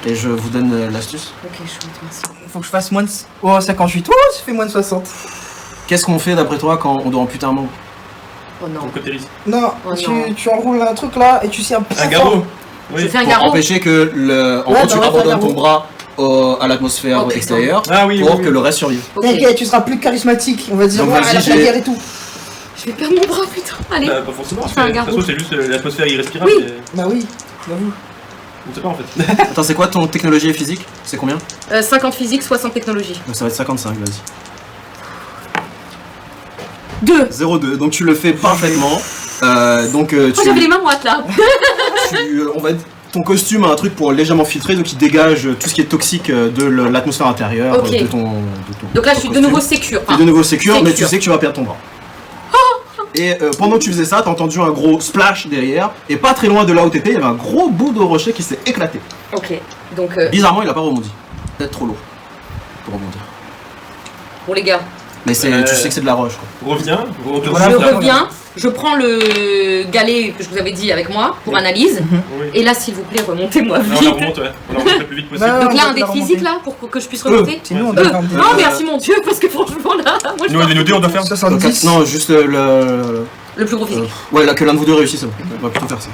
Speaker 3: Et je vous donne l'astuce.
Speaker 1: Ok, chouette, merci.
Speaker 4: Faut que je fasse moins de... Oh, 58. Oh, ça fait moins de 60.
Speaker 3: Qu'est-ce qu'on fait d'après toi quand on doit amputer un membre?
Speaker 1: Oh
Speaker 2: Ton
Speaker 1: non.
Speaker 2: côté lisse.
Speaker 4: Non,
Speaker 1: Oh non.
Speaker 4: tu enroules un truc là et tu sais un peu...
Speaker 2: Un garrot.
Speaker 1: Je
Speaker 2: Oui.
Speaker 1: fais un
Speaker 3: Pour
Speaker 1: garrot.
Speaker 3: empêcher que en
Speaker 4: Ouais,
Speaker 3: gros tu
Speaker 4: bah ouais,
Speaker 3: abandonnes
Speaker 4: un
Speaker 3: ton
Speaker 4: garrot.
Speaker 3: bras à l'atmosphère
Speaker 1: Ok,
Speaker 3: extérieure
Speaker 2: oui,
Speaker 3: pour que le reste survive.
Speaker 1: Ok.
Speaker 4: T'inquiète, tu seras plus charismatique, on va dire,
Speaker 3: Donc,
Speaker 4: ouais,
Speaker 3: vas-y,
Speaker 4: la
Speaker 3: j'ai-
Speaker 4: guerre et tout.
Speaker 1: Je vais perdre mon bras, putain. Allez.
Speaker 2: Pas forcément,
Speaker 1: Je fais un
Speaker 2: de toute
Speaker 1: garrot.
Speaker 2: façon c'est juste l'atmosphère irrespirable.
Speaker 1: Oui.
Speaker 4: Bah oui, j'avoue.
Speaker 2: On sait pas en fait.
Speaker 3: Attends, c'est quoi ton technologie et physique? C'est combien?
Speaker 1: 50 physique, 60 technologie.
Speaker 3: Donc ça va être 55, vas-y.
Speaker 1: 2.
Speaker 3: 0,2, donc tu le fais parfaitement. Donc
Speaker 1: Oh, j'avais les mains moites là.
Speaker 3: on va ton costume a un truc pour légèrement filtrer, donc il dégage tout ce qui est toxique de l'atmosphère intérieure
Speaker 1: Ok.
Speaker 3: de ton.
Speaker 1: Donc là, je suis de nouveau sécure.
Speaker 3: Tu es de nouveau sécure, mais tu
Speaker 1: Sécure.
Speaker 3: sais que tu vas perdre ton bras. Et pendant que tu faisais ça, t'as entendu un gros splash derrière, et pas très loin de là où t'étais, il y avait un gros bout de rocher qui s'est éclaté.
Speaker 1: Ok. Donc,
Speaker 3: Bizarrement, il a pas rebondi. Peut-être trop lourd pour rebondir.
Speaker 1: bon les gars,
Speaker 3: Mais tu sais que c'est de la roche, quoi.
Speaker 2: Reviens,
Speaker 4: Voilà,
Speaker 1: je
Speaker 4: voilà.
Speaker 1: reviens. Je prends le galet que je vous avais dit avec moi pour analyse.
Speaker 2: Oui.
Speaker 1: Et là, s'il vous plaît, remontez-moi
Speaker 2: On la
Speaker 1: vite.
Speaker 2: remonte, ouais. On la remonte le plus vite possible.
Speaker 4: Bah,
Speaker 1: Donc
Speaker 4: on
Speaker 1: là,
Speaker 4: va
Speaker 1: un dé
Speaker 4: la
Speaker 1: physique
Speaker 4: remonter.
Speaker 1: là pour que je puisse remonter.
Speaker 4: Sinon, on
Speaker 2: Ouais.
Speaker 4: doit faire
Speaker 1: Non, merci mon dieu, parce que franchement là, moi je
Speaker 2: Nous deux on doit faire.
Speaker 4: 70.
Speaker 3: Non, juste
Speaker 1: le plus gros physique.
Speaker 3: ouais, là, que l'un de vous deux réussisse, c'est bon. On va plutôt faire ça.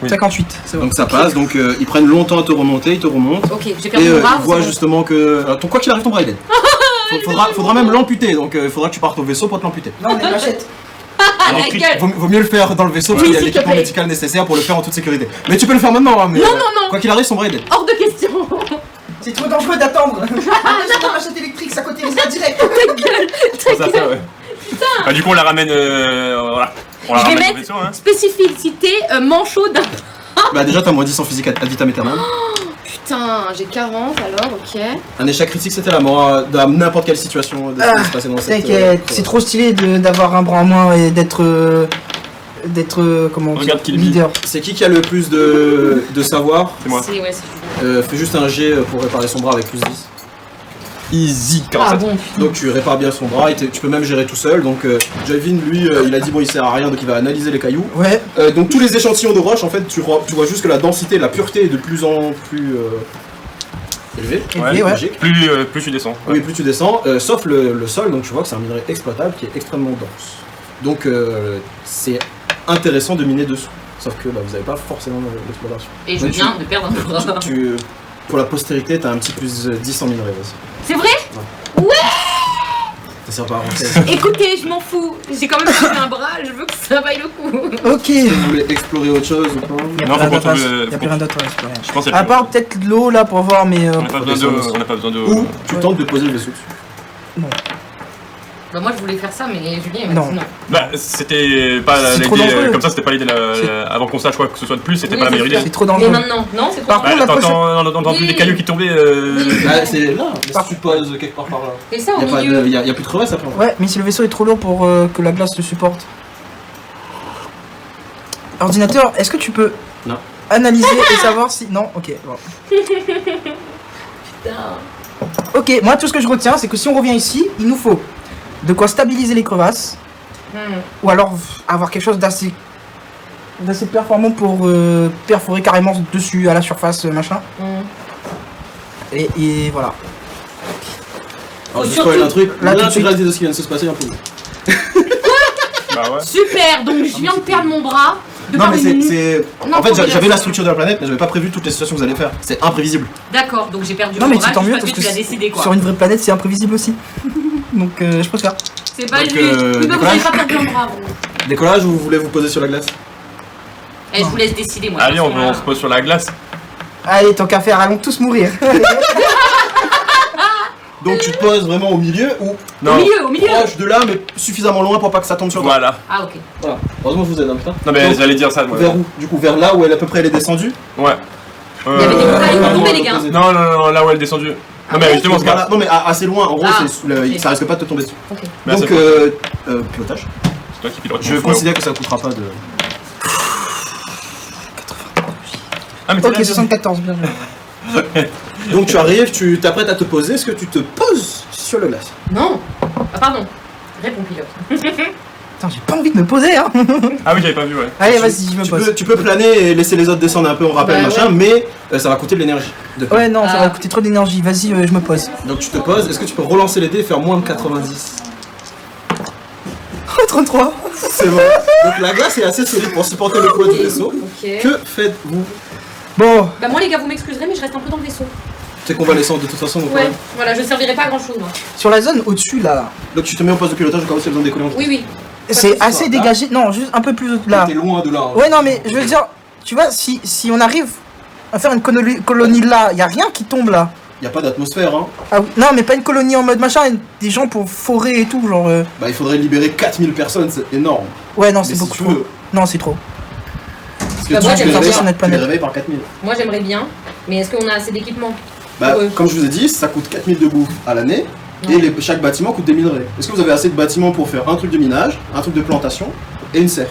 Speaker 4: 58, c'est bon.
Speaker 3: Donc ça passe, donc ils prennent longtemps à te remonter, ils te remontent.
Speaker 1: Ok, j'ai
Speaker 3: Et
Speaker 1: perdu mon bras.
Speaker 3: ils voient
Speaker 1: c'est bon.
Speaker 3: justement que. Quoi qu'il arrive, ton bras est dead. Faudra même l'amputer, donc il faudra que tu partes au vaisseau pour te l'amputer.
Speaker 4: Non, on est machette.
Speaker 3: Alors,
Speaker 1: la gueule.
Speaker 3: vaut mieux le faire dans le vaisseau parce
Speaker 1: Oui,
Speaker 3: qu'il y a
Speaker 1: s'il te
Speaker 3: l'équipement
Speaker 1: plaît.
Speaker 3: médical nécessaire pour le faire en toute sécurité. Mais tu peux le faire maintenant, hein, mais
Speaker 1: Non, non.
Speaker 3: quoi qu'il arrive, son bras est dead.
Speaker 1: Hors de question.
Speaker 4: C'est trop dangereux d'attendre. J'ai la machette électrique, ça côté direct.
Speaker 2: C'est ça, ouais. Bah, du coup on la ramène. Voilà. On la
Speaker 1: Je vais
Speaker 2: ramène au
Speaker 1: mettre
Speaker 2: vaisseau, hein.
Speaker 1: spécificité manchot d'un.
Speaker 3: Bah, déjà, t'as moins 10 en physique ad vitam aeternam.
Speaker 1: Putain, j'ai 40 alors, ok.
Speaker 3: Un échec critique, c'était la mort dans n'importe quelle situation de ce qui se passait dans cette.
Speaker 4: T'inquiète, c'est trop stylé d'avoir un bras en moins et d'être. Comment on dit,
Speaker 2: Regarde qui le vit.
Speaker 4: leader.
Speaker 3: C'est qui a le plus de savoir?
Speaker 2: C'est moi.
Speaker 1: Ouais, c'est
Speaker 3: Fais juste un jet pour réparer son bras avec plus 10.
Speaker 2: Easy,
Speaker 1: Ah
Speaker 2: 47.
Speaker 1: bon,
Speaker 3: Donc tu répares bien son bras et tu peux même gérer tout seul. Donc Javin, lui, il a dit bon, il sert à rien, donc il va analyser les cailloux.
Speaker 4: Ouais,
Speaker 3: Donc tous les échantillons de roche, en fait, tu vois juste que la densité, la pureté est de plus en plus élevée.
Speaker 4: élevé, ouais.
Speaker 3: Logique.
Speaker 2: Plus tu descends.
Speaker 3: Oui, plus tu descends, sauf le sol, donc tu vois que c'est un minerai exploitable qui est extrêmement dense. Donc c'est intéressant de miner dessous. Sauf que bah, vous n'avez pas forcément l'exploitation.
Speaker 1: Et je
Speaker 3: Donc,
Speaker 1: viens de perdre un bras.
Speaker 3: pour la postérité, t'as un petit plus 10 en minerai aussi.
Speaker 1: C'est vrai?
Speaker 3: Ça sert pas à rentrer.
Speaker 1: Écoutez, je m'en fous. J'ai quand même perdu un bras, je veux que ça vaille le coup.
Speaker 4: ok.
Speaker 3: Vous voulez explorer autre chose ou pas?
Speaker 4: Y'a
Speaker 2: Non,
Speaker 4: plus rien
Speaker 2: faut qu'on
Speaker 4: d'autre à-
Speaker 2: trouve,
Speaker 4: y a plus rien d'autre à explorer.
Speaker 2: Je pense
Speaker 4: À part peut-être de l'eau là pour voir, mais.
Speaker 2: on n'a pas besoin de. On n'a pas besoin de.
Speaker 3: Ou tu tentes de poser le vaisseau dessus.
Speaker 1: Bah moi je voulais faire ça, mais Julien il m'a
Speaker 4: Non.
Speaker 1: dit non.
Speaker 2: Bah, c'était pas
Speaker 4: C'est trop
Speaker 2: l'idée.
Speaker 4: dangereux.
Speaker 2: Comme ça, c'était pas l'idée. Avant qu'on sache quoi que ce soit de plus, c'était
Speaker 1: Oui,
Speaker 2: pas la
Speaker 1: c'est
Speaker 2: meilleure
Speaker 1: sûr.
Speaker 2: idée.
Speaker 4: C'est trop
Speaker 1: Mais
Speaker 4: dangereux.
Speaker 1: maintenant, non, c'est trop
Speaker 4: Par
Speaker 1: tard.
Speaker 4: contre, la prochaine-
Speaker 2: On entend plus
Speaker 1: Oui.
Speaker 2: des cailloux qui tombaient.
Speaker 3: Bah, c'est là, mais si tu poses quelque part par là.
Speaker 1: C'est ça
Speaker 3: Y
Speaker 1: au
Speaker 3: a,
Speaker 1: milieu.
Speaker 3: y a plus de crevasse après.
Speaker 4: Ouais, mais si le vaisseau est trop lourd pour que la glace le supporte. Ordinateur, est-ce que tu peux
Speaker 3: Non.
Speaker 4: analyser et savoir si. Non, ok. Bon.
Speaker 1: Putain.
Speaker 4: Ok, moi tout ce que je retiens, c'est que si on revient ici, il nous faut de quoi stabiliser les crevasses, ou alors avoir quelque chose d'assez performant pour perforer carrément dessus à la surface, machin. Et voilà.
Speaker 3: Alors, je
Speaker 1: Faut
Speaker 3: spoil un
Speaker 1: surtout-
Speaker 3: truc,
Speaker 4: là, tout de
Speaker 3: l'intégralité de ce qui vient de se passer est un peu.
Speaker 2: Bah ouais.
Speaker 1: Super, donc je viens de perdre mon bras. De
Speaker 3: Non,
Speaker 1: par
Speaker 3: mais
Speaker 1: une-
Speaker 3: c'est.
Speaker 1: Non,
Speaker 3: En fait,
Speaker 1: faut
Speaker 3: j'avais
Speaker 1: déjà-
Speaker 3: la structure de la planète, mais j'avais pas prévu toutes les situations que vous allez faire. C'est imprévisible.
Speaker 1: D'accord, donc j'ai perdu
Speaker 4: Non,
Speaker 1: mon
Speaker 4: mais
Speaker 1: bras
Speaker 4: c'est tant mieux
Speaker 1: juste
Speaker 4: parce
Speaker 1: que tu
Speaker 4: que
Speaker 1: l'as décidé quoi.
Speaker 4: sur une vraie planète, c'est imprévisible aussi. Donc je préfère.
Speaker 1: C'est pas
Speaker 3: Donc,
Speaker 1: juste. Oui, mais vous
Speaker 3: décollage.
Speaker 1: avez pas perdu un bras, vous.
Speaker 3: Décollage ou vous voulez vous poser sur la glace?
Speaker 1: Eh, je vous laisse décider, moi.
Speaker 2: Allez,
Speaker 1: de toute façon,
Speaker 2: on se pose sur la glace.
Speaker 4: Allez, tant qu'à faire, allons tous mourir.
Speaker 3: Donc tu te poses vraiment au milieu ou
Speaker 1: Au milieu, au milieu.
Speaker 3: proche de là, mais suffisamment loin pour pas que ça tombe sur toi.
Speaker 2: Voilà.
Speaker 1: Ah, ok.
Speaker 3: Voilà. Heureusement que je vous aide, hein, putain.
Speaker 2: Non, mais
Speaker 3: Donc,
Speaker 2: j'allais dire ça. moi.
Speaker 3: vers où? Du coup, vers là où elle à peu près elle est descendue.
Speaker 2: Ouais.
Speaker 1: Il y avait des montagnes qui
Speaker 3: pardon,
Speaker 1: tombaient,
Speaker 3: à
Speaker 1: les gars.
Speaker 3: l'opposé.
Speaker 2: Non, là où elle est descendue. Non, mais justement, ce
Speaker 3: Voilà.
Speaker 2: gars.
Speaker 3: Non mais assez loin, en gros,
Speaker 1: Ah, ok.
Speaker 3: ça risque pas de te tomber dessus.
Speaker 1: Ok.
Speaker 2: Mais
Speaker 3: Donc,
Speaker 2: c'est
Speaker 3: pilotage.
Speaker 2: toi qui pilotes.
Speaker 3: Je
Speaker 2: mon frère.
Speaker 3: considère que ça coûtera pas de.
Speaker 2: Ah, mais t'es
Speaker 4: Ok,
Speaker 2: là,
Speaker 4: 74, bien joué.
Speaker 3: Donc tu arrives, tu t'apprêtes à te poser, est-ce que tu te poses sur le glace?
Speaker 1: Non. Ah, pardon. Réponds, pilote.
Speaker 4: Putain, j'ai pas envie de me poser, hein.
Speaker 2: Ah oui, j'avais pas vu, ouais.
Speaker 4: Allez, vas-y, je me pose.
Speaker 3: Tu peux planer et laisser les autres descendre un peu, on rappelle,
Speaker 1: Bah,
Speaker 3: machin, mais ça va coûter de l'énergie. de faire.
Speaker 4: Ouais, non, ça
Speaker 1: Ah.
Speaker 4: va coûter trop d'énergie. Vas-y, je me pose.
Speaker 3: Donc tu te poses, est-ce que tu peux relancer les dés et faire moins de 90?
Speaker 4: Oh, 33.
Speaker 3: C'est bon. Donc la glace est assez solide pour supporter le poids du vaisseau.
Speaker 1: Ok.
Speaker 3: Que faites-vous?
Speaker 4: Bon,
Speaker 1: Bah, moi, les gars, vous m'excuserez, mais je reste un peu dans le vaisseau.
Speaker 3: C'est convalescent de toute façon. Donc
Speaker 1: ouais, voilà, je servirai pas à grand chose moi.
Speaker 4: Sur la zone au-dessus là.
Speaker 3: Donc tu te mets au poste de pilotage au cas où c'est besoin de décoller.
Speaker 1: Oui.
Speaker 4: C'est assez dégagé. Non, juste un peu plus là.
Speaker 3: T'es loin de là. Hein.
Speaker 4: Ouais, non, mais je veux dire, tu vois, si on arrive à faire une colonie là, y a rien qui tombe là.
Speaker 3: Y a pas d'atmosphère, hein.
Speaker 4: Ah, non, mais pas une colonie en mode machin, des gens pour forer et tout, genre.
Speaker 3: Bah, il faudrait libérer 4000 personnes, c'est énorme.
Speaker 4: Ouais, non, c'est
Speaker 3: Mais
Speaker 4: beaucoup
Speaker 3: si tu
Speaker 4: trop.
Speaker 3: veux.
Speaker 4: Non, c'est trop.
Speaker 3: Parce que
Speaker 1: Bah,
Speaker 3: tu,
Speaker 1: moi,
Speaker 3: tu
Speaker 1: j'aime
Speaker 3: les
Speaker 1: bien
Speaker 3: réveilles,
Speaker 4: sur notre
Speaker 3: tu les
Speaker 4: planète.
Speaker 3: réveilles par 4000.
Speaker 1: Moi j'aimerais bien, mais est-ce qu'on a assez d'équipement?
Speaker 3: Bah,
Speaker 1: Ouais.
Speaker 3: comme je vous ai dit, ça coûte 4000 de bouffe à l'année.
Speaker 1: Ouais.
Speaker 3: Et chaque bâtiment coûte des minerais. Est-ce que vous avez assez de bâtiments pour faire un truc de minage, un truc de plantation et une serre?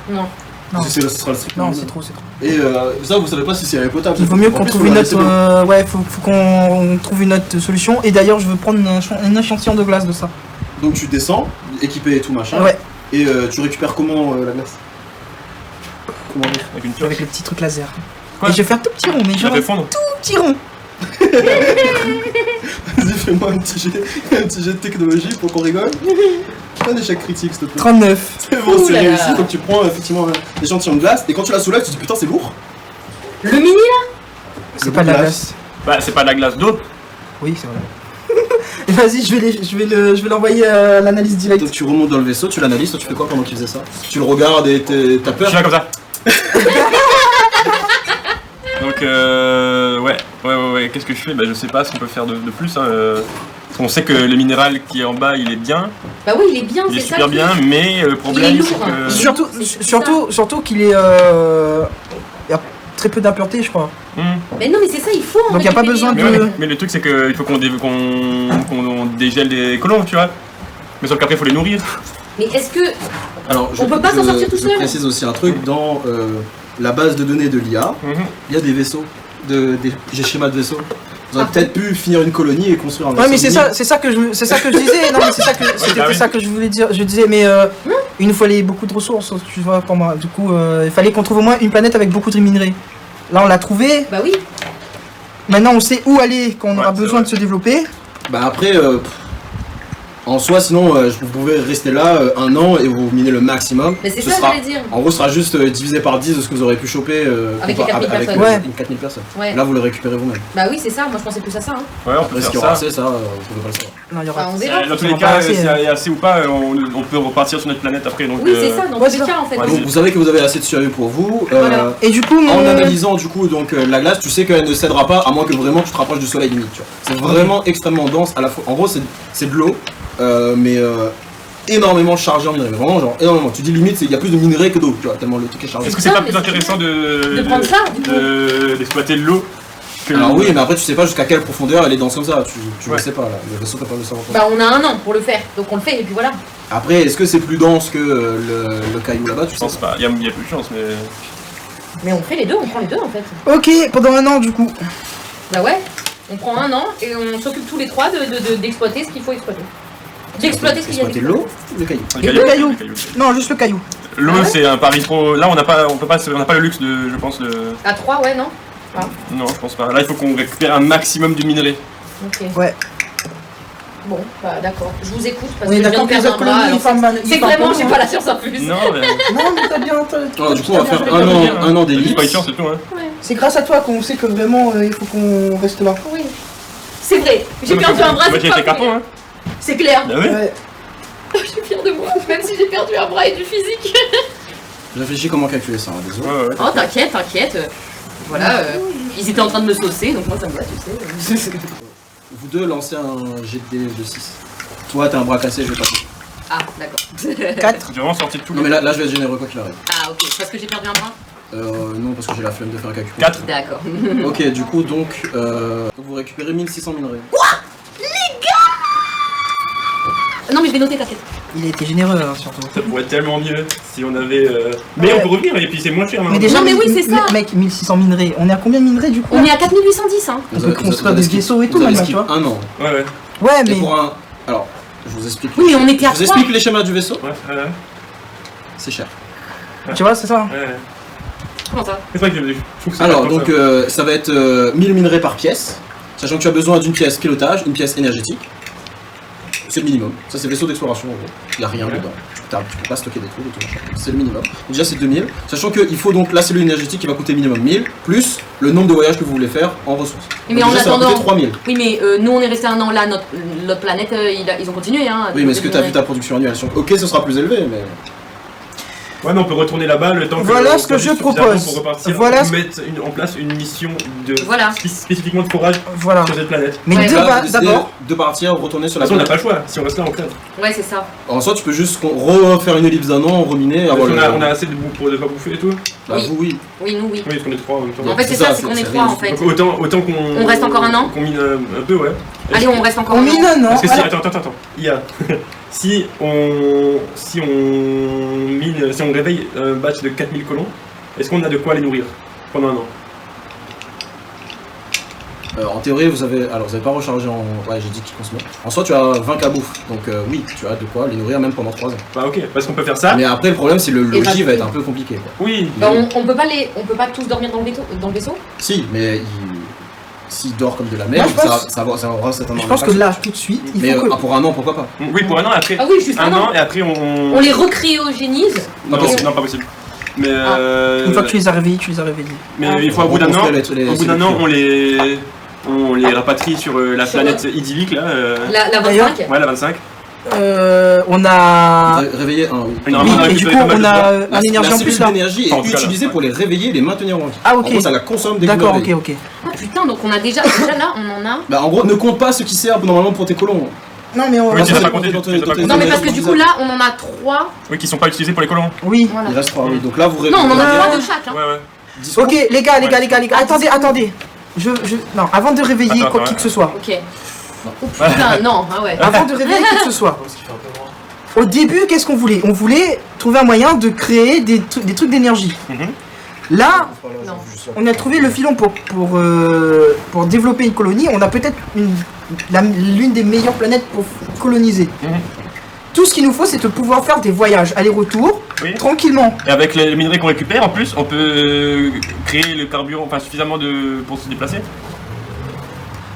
Speaker 1: Non.
Speaker 4: Non.
Speaker 3: Ce sera le strict
Speaker 4: Non,
Speaker 3: minimum.
Speaker 4: c'est trop, c'est trop.
Speaker 3: Et ça, vous savez pas si c'est potable.
Speaker 4: Il vaut mieux
Speaker 3: En
Speaker 4: qu'on
Speaker 3: plus,
Speaker 4: trouve
Speaker 3: faut
Speaker 4: une
Speaker 3: la laisser
Speaker 4: autre. Ouais, faut qu'on trouve une autre solution. Et d'ailleurs, je veux prendre un échantillon de glace de ça.
Speaker 3: Donc tu descends, équipé et tout machin.
Speaker 4: Ouais,
Speaker 3: Et tu récupères comment la glace? Comment
Speaker 2: Avec une pioche.
Speaker 4: avec le petit truc laser.
Speaker 2: Quoi
Speaker 4: Et je vais faire tout petit rond, mais
Speaker 2: Tu
Speaker 4: genre
Speaker 2: la fais
Speaker 4: tout
Speaker 2: fondre.
Speaker 4: petit rond.
Speaker 3: Vas-y, fais-moi un petit jet de technologie pour qu'on rigole. Un échec critique, s'il te plaît.
Speaker 4: 39.
Speaker 3: C'est bon,
Speaker 1: Ouh
Speaker 3: c'est
Speaker 1: là là.
Speaker 3: réussi. Donc tu prends effectivement un échantillon de glace et quand tu la soulèves, tu te dis putain, c'est lourd.
Speaker 1: Le mini là?
Speaker 4: C'est pas de la glace.
Speaker 2: Bah, c'est pas de la glace d'eau.
Speaker 4: Oui, c'est vrai. Et vas-y, je vais l'envoyer à l'analyse directe.
Speaker 3: Donc tu remontes dans le vaisseau, tu l'analyses, toi tu fais quoi pendant qu'il faisait ça? Tu le regardes et t'as
Speaker 2: Je
Speaker 3: peur?
Speaker 2: suis là comme ça. Donc, ouais. Qu'est-ce que je fais? Bah, je sais pas ce qu'on peut faire de plus. Hein. Parce qu'on sait que le minéral qui est en bas, il est bien.
Speaker 1: Bah oui, il est bien,
Speaker 2: Il est
Speaker 1: c'est ça.
Speaker 2: super
Speaker 1: le
Speaker 2: bien,
Speaker 1: truc.
Speaker 2: mais le problème,
Speaker 1: lourd,
Speaker 2: c'est
Speaker 1: hein.
Speaker 2: que.
Speaker 4: Surtout qu'il est. Il y a très peu d'impuretés, je crois.
Speaker 1: Mais non, mais c'est ça, il faut en
Speaker 4: Donc, y a pas
Speaker 1: récupérer
Speaker 4: besoin
Speaker 1: un
Speaker 2: Mais,
Speaker 1: peu.
Speaker 2: ouais, mais le truc, c'est qu'il faut qu'on dégèle les colons, tu vois. Mais sauf qu'après, il faut les nourrir.
Speaker 1: Mais est-ce que.
Speaker 3: Alors,
Speaker 1: On peut pas s'en sortir tout
Speaker 3: je
Speaker 1: seul.
Speaker 3: précise aussi un truc, dans la base de données de l'IA, il y a des vaisseaux, des schémas de vaisseaux. Vous aurez peut-être pu finir une colonie et construire un vaisseau.
Speaker 4: Ouais, mais c'est ça que je disais. Non, mais c'était ça que je voulais dire. Je disais, mais il nous fallait beaucoup de ressources, tu vois, pour moi. Du coup, il fallait qu'on trouve au moins une planète avec beaucoup de minerais. Là, on l'a trouvé.
Speaker 1: Bah oui.
Speaker 4: Maintenant, on sait où aller quand on aura
Speaker 2: c'est
Speaker 4: besoin
Speaker 2: vrai.
Speaker 4: de se développer.
Speaker 3: Bah après, en soi, sinon, vous pouvez rester là 1 an et vous minez le maximum.
Speaker 1: Mais c'est
Speaker 3: Ce
Speaker 1: ça,
Speaker 3: sera-
Speaker 1: j'allais dire.
Speaker 3: En gros, ce sera juste divisé par 10 de ce que vous aurez pu choper
Speaker 1: Avec les 4000 personnes.
Speaker 4: Ouais.
Speaker 3: 4000 personnes.
Speaker 1: Ouais.
Speaker 3: Là, vous le récupérez vous-même.
Speaker 1: Bah oui, c'est ça, moi je pensais plus à ça. Hein.
Speaker 2: Ouais, on peut
Speaker 3: Est-ce qu'il y
Speaker 2: faire
Speaker 3: aura
Speaker 2: ça.
Speaker 3: assez, ça, vous pouvez pas le savoir.
Speaker 4: Non, il y
Speaker 1: Bah,
Speaker 4: aura.
Speaker 1: on verra.
Speaker 2: Dans tous
Speaker 4: Ça
Speaker 2: les
Speaker 4: va
Speaker 2: cas,
Speaker 4: pas assez,
Speaker 2: s'il y a assez ou pas, on peut repartir sur notre planète après. Donc,
Speaker 1: Oui, c'est ça, dans
Speaker 4: ouais,
Speaker 1: tous les
Speaker 4: c'est
Speaker 1: cas en fait.
Speaker 2: Ouais,
Speaker 3: Donc, vous savez que vous avez assez de survie pour vous.
Speaker 1: Voilà.
Speaker 4: Et du coup,
Speaker 3: En analysant du coup donc la glace, tu sais qu'elle ne cédera pas à moins que vraiment tu te rapproches du soleil limite. Tu vois. C'est vraiment extrêmement dense à la fois. En gros, c'est de l'eau, mais énormément chargé en minerais. Mais vraiment, genre énormément. Tu dis limite, il y a plus de minerais que d'eau, tu vois, tellement le truc est chargé.
Speaker 2: Est-ce que c'est
Speaker 1: Ça,
Speaker 2: pas
Speaker 1: mais
Speaker 2: plus
Speaker 1: c'est
Speaker 2: intéressant
Speaker 1: De prendre ça, du coup.
Speaker 2: d'exploiter l'eau que
Speaker 3: Alors oui, mais après tu sais pas jusqu'à quelle profondeur elle est dense comme ça. Tu
Speaker 2: Ouais.
Speaker 3: le sais pas là. Le vaisseau t'as pas le savoir.
Speaker 1: Bah on a 1 an pour le faire, donc on le fait et puis voilà.
Speaker 3: Après, est-ce que c'est plus dense que le caillou là-bas? Tu
Speaker 2: Je
Speaker 3: sais
Speaker 2: pense pas. Il y a plus de chance, mais.
Speaker 1: Mais on fait les deux, on prend les deux en fait.
Speaker 4: ok, pendant 1 an, du coup.
Speaker 1: Bah ouais, on prend 1 an et on s'occupe tous les trois d'exploiter ce qu'il faut exploiter. D'exploiter ce qu'il y a.
Speaker 3: Exploiter l'eau, le caillou.
Speaker 4: le caillou. Non, juste le caillou.
Speaker 2: L'eau,
Speaker 1: Ah ouais
Speaker 2: c'est un pari trop. Là, on n'a pas le luxe de, je pense, de.
Speaker 1: À 3, ouais, non.
Speaker 2: Non, je pense pas. Là, il faut qu'on récupère un maximum de minerais.
Speaker 1: Ok.
Speaker 4: Ouais.
Speaker 1: Bon, bah d'accord. Je vous écoute parce
Speaker 4: On
Speaker 1: que
Speaker 4: est
Speaker 1: je viens
Speaker 4: d'accord
Speaker 1: de
Speaker 4: que les
Speaker 1: perdre
Speaker 4: autres
Speaker 1: un bras.
Speaker 4: colonies,
Speaker 1: alors
Speaker 4: ils forment.
Speaker 1: C'est que vraiment, j'ai pas la science en plus.
Speaker 2: Non, mais.
Speaker 4: Non, mais t'as bien.
Speaker 3: Alors, du coup, on va faire
Speaker 2: bien,
Speaker 3: un an
Speaker 2: Juste
Speaker 3: d'élite.
Speaker 2: pas une chance, c'est tout, hein.
Speaker 1: Ouais,
Speaker 4: C'est grâce à toi qu'on sait que vraiment il faut qu'on reste là.
Speaker 1: oui. C'est vrai, j'ai perdu un bras,
Speaker 2: Moi,
Speaker 1: c'est
Speaker 2: j'ai
Speaker 1: pas
Speaker 2: été carton,
Speaker 1: vrai.
Speaker 2: hein.
Speaker 1: C'est clair.
Speaker 2: Ah ouais.
Speaker 4: Ouais.
Speaker 1: Je suis fière de moi, même si j'ai perdu un bras et du physique.
Speaker 3: Réfléchis comment calculer ça, hein, désolé.
Speaker 2: Ouais, ouais.
Speaker 1: Oh, t'inquiète, t'inquiète. Voilà, ils étaient en train de me saucer, donc moi ça me va, tu sais.
Speaker 3: Vous deux lancez un jet de dés de 6. Toi, t'as un bras cassé, je vais pas.
Speaker 1: Ah, d'accord.
Speaker 4: 4.
Speaker 2: J'ai vraiment sorti de tout.
Speaker 3: Non, mais là, je vais être généreux quoi qu'il arrive.
Speaker 1: Ah, ok, parce que j'ai perdu un bras.
Speaker 3: Non, parce que j'ai la flemme de faire un calcul.
Speaker 2: 4.
Speaker 1: D'accord.
Speaker 3: Ok, du coup, donc, vous récupérez 1600 minerais.
Speaker 1: Non, mais je vais noter, t'inquiète.
Speaker 4: Il a été généreux, hein, surtout.
Speaker 2: Ça pourrait être tellement mieux si on avait. Mais on peut revenir et puis c'est moins cher.
Speaker 4: Mais déjà,
Speaker 1: Non, mais oui, c'est ça.
Speaker 4: Mec, 1600 minerais. On est à combien de minerais du coup
Speaker 1: On est à 4810, hein.
Speaker 4: On peut construire des vaisseaux et tout,
Speaker 3: vous avez
Speaker 4: maintenant,
Speaker 3: skip
Speaker 4: tu vois.
Speaker 3: un an.
Speaker 2: Ouais, ouais.
Speaker 4: Ouais,
Speaker 3: Et
Speaker 4: mais.
Speaker 3: pour un. Alors, je vous explique.
Speaker 1: Oui, mais on était à
Speaker 3: Je vous
Speaker 1: 3.
Speaker 3: explique les schémas du vaisseau.
Speaker 2: Ouais, ouais.
Speaker 3: C'est cher.
Speaker 4: Tu vois, c'est ça.
Speaker 2: Ouais.
Speaker 1: Comment ça?
Speaker 2: C'est vrai que je trouve que ça
Speaker 3: Alors,
Speaker 2: va comme
Speaker 3: donc,
Speaker 2: ça.
Speaker 3: ça va être 1000 minerais par pièce. Sachant que tu as besoin d'une pièce pilotage, une pièce énergétique. C'est le minimum. Ça, c'est vaisseau d'exploration en gros. Il n'y a rien dedans. Tu peux pas stocker des trucs et tout. C'est le minimum. Donc, déjà, c'est 2000. Sachant qu'il faut donc la cellule énergétique qui va coûter minimum 1000, plus le nombre de voyages que vous voulez faire en ressources.
Speaker 1: Mais
Speaker 3: donc,
Speaker 1: en
Speaker 3: déjà,
Speaker 1: attendant.
Speaker 3: Ça va coûter 3000.
Speaker 1: Oui, mais nous, on est resté un an là. Notre planète, ils ont continué. Hein,
Speaker 3: oui, mais est-ce que tu as vu ta production annuelle? Ok, ce sera plus élevé, mais.
Speaker 2: Ouais, mais on peut retourner là-bas le temps que
Speaker 4: voilà ce que je propose.
Speaker 2: Pour repartir,
Speaker 4: voilà
Speaker 2: mettre en place une mission de spécifiquement de forage
Speaker 4: voilà.
Speaker 2: sur cette planète.
Speaker 4: Mais d'abord
Speaker 3: de partir, retourner sur la
Speaker 2: planète. On n'a pas le choix, si on reste là, on crève.
Speaker 1: Ouais, c'est ça.
Speaker 3: En soi, tu peux juste refaire une ellipse d'un an, reminer.
Speaker 2: On a assez de bouffe pour bouffer et tout.
Speaker 3: Bah,
Speaker 1: oui.
Speaker 3: Vous, oui.
Speaker 1: Oui, nous, oui.
Speaker 2: Oui, parce qu'on est 3 en même temps.
Speaker 1: En fait, c'est ça, c'est qu'on est 3 en fait.
Speaker 2: Donc, autant qu'on.
Speaker 1: On reste encore un an.
Speaker 2: Qu'on mine un peu, ouais.
Speaker 1: Allez, on reste encore
Speaker 4: un an. On mine un an.
Speaker 2: Parce que si, attends. Il y a. Si on réveille un batch de 4000 colons, est-ce qu'on a de quoi les nourrir pendant un an?
Speaker 3: En théorie, vous avez pas rechargé en. Ouais, j'ai dit qu'il consommait. En soi, tu as 20 cas bouffe, donc oui, tu as de quoi les nourrir même pendant 3 ans.
Speaker 2: Bah ok, parce qu'on peut faire ça.
Speaker 3: Mais après, le problème, c'est le logis va être un peu compliqué. Quoi.
Speaker 2: Oui.
Speaker 1: Bah, on peut pas tous dormir dans le vaisseau.
Speaker 3: Si, mais s'il dort comme de la merde, ça aura certainement.
Speaker 4: Je pense que là, tout de suite, il faut que.
Speaker 3: Pour un an, pourquoi pas?
Speaker 2: Oui, pour un an, après.
Speaker 1: Ah oui, juste un an.
Speaker 2: Et après, on
Speaker 1: les recryogénise.
Speaker 2: Non, pas possible. Mais
Speaker 4: une fois que tu les as réveillés,
Speaker 2: Mais il faut au bout d'un an, on les rapatrie sur la planète idyllique là.
Speaker 1: La 25.
Speaker 2: Ouais, la 25.
Speaker 4: On a
Speaker 3: réveillé un.
Speaker 4: Oui, et du coup, on a un énergie en plus là.
Speaker 3: L'énergie est utilisée pour les réveiller et les maintenir en vie.
Speaker 4: Ah, ok.
Speaker 3: En gros, ça la consomme dès que
Speaker 4: d'accord, ok.
Speaker 1: Ah putain, donc on a déjà là, on en a.
Speaker 3: Bah, en gros, ne compte pas ce qui sert normalement pour tes colons.
Speaker 4: Non, mais on.
Speaker 2: Oui, tu vas pas compter.
Speaker 1: Non, mais parce que du coup, là, on en a 3.
Speaker 2: Oui, qui sont pas utilisés pour les colons.
Speaker 4: Oui.
Speaker 3: Il reste 3, oui. Donc là, vous
Speaker 1: Non, on en a 3 de chaque.
Speaker 2: Ouais.
Speaker 4: Ok, les gars. Attendez. Non, avant de réveiller qui que ce soit.
Speaker 1: Ok. Oh putain, non, ah ouais.
Speaker 4: Avant de réveiller qui que ce soit. Au début, qu'est-ce qu'on voulait? On voulait trouver un moyen de créer des trucs d'énergie. Là, on a trouvé le filon pour développer une colonie. On a peut-être l'une des meilleures planètes pour coloniser. Tout ce qu'il nous faut, c'est de pouvoir faire des voyages aller-retour tranquillement.
Speaker 2: Et avec les minerais qu'on récupère, en plus, on peut créer le carburant, suffisamment pour se déplacer.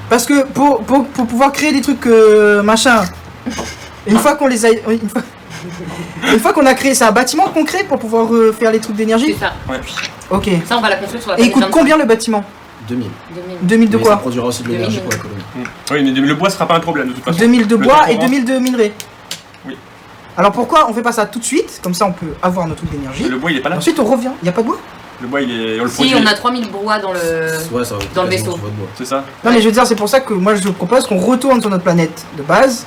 Speaker 4: Parce que pour pouvoir créer des trucs machin, une fois qu'on les a, une fois qu'on a créé, c'est un bâtiment qu'on crée pour pouvoir faire les trucs d'énergie.
Speaker 1: C'est ça.
Speaker 2: Ouais.
Speaker 4: Ok.
Speaker 1: Ça, on va la construire sur la
Speaker 4: Et il
Speaker 1: planète.
Speaker 4: coûte combien le bâtiment?
Speaker 3: 2000.
Speaker 4: 2000 de
Speaker 3: Mais
Speaker 4: quoi?
Speaker 3: ça produira aussi de l'énergie pour la colonie.
Speaker 2: Oui, mais le bois sera pas un problème de toute façon.
Speaker 4: 2000 de bois et 2000 de minerais.
Speaker 2: Oui.
Speaker 4: Alors pourquoi on fait pas ça tout de suite? Comme ça on peut avoir notre truc d'énergie.
Speaker 2: Le bois il est pas là.
Speaker 4: Ensuite on revient. Il y a pas de bois?
Speaker 2: Le bois il est. On le
Speaker 1: Si,
Speaker 2: produit.
Speaker 1: on a 3000 bois dans le vaisseau.
Speaker 2: C'est ça.
Speaker 4: Non mais je veux dire, c'est pour ça que moi je propose qu'on retourne sur notre planète de base.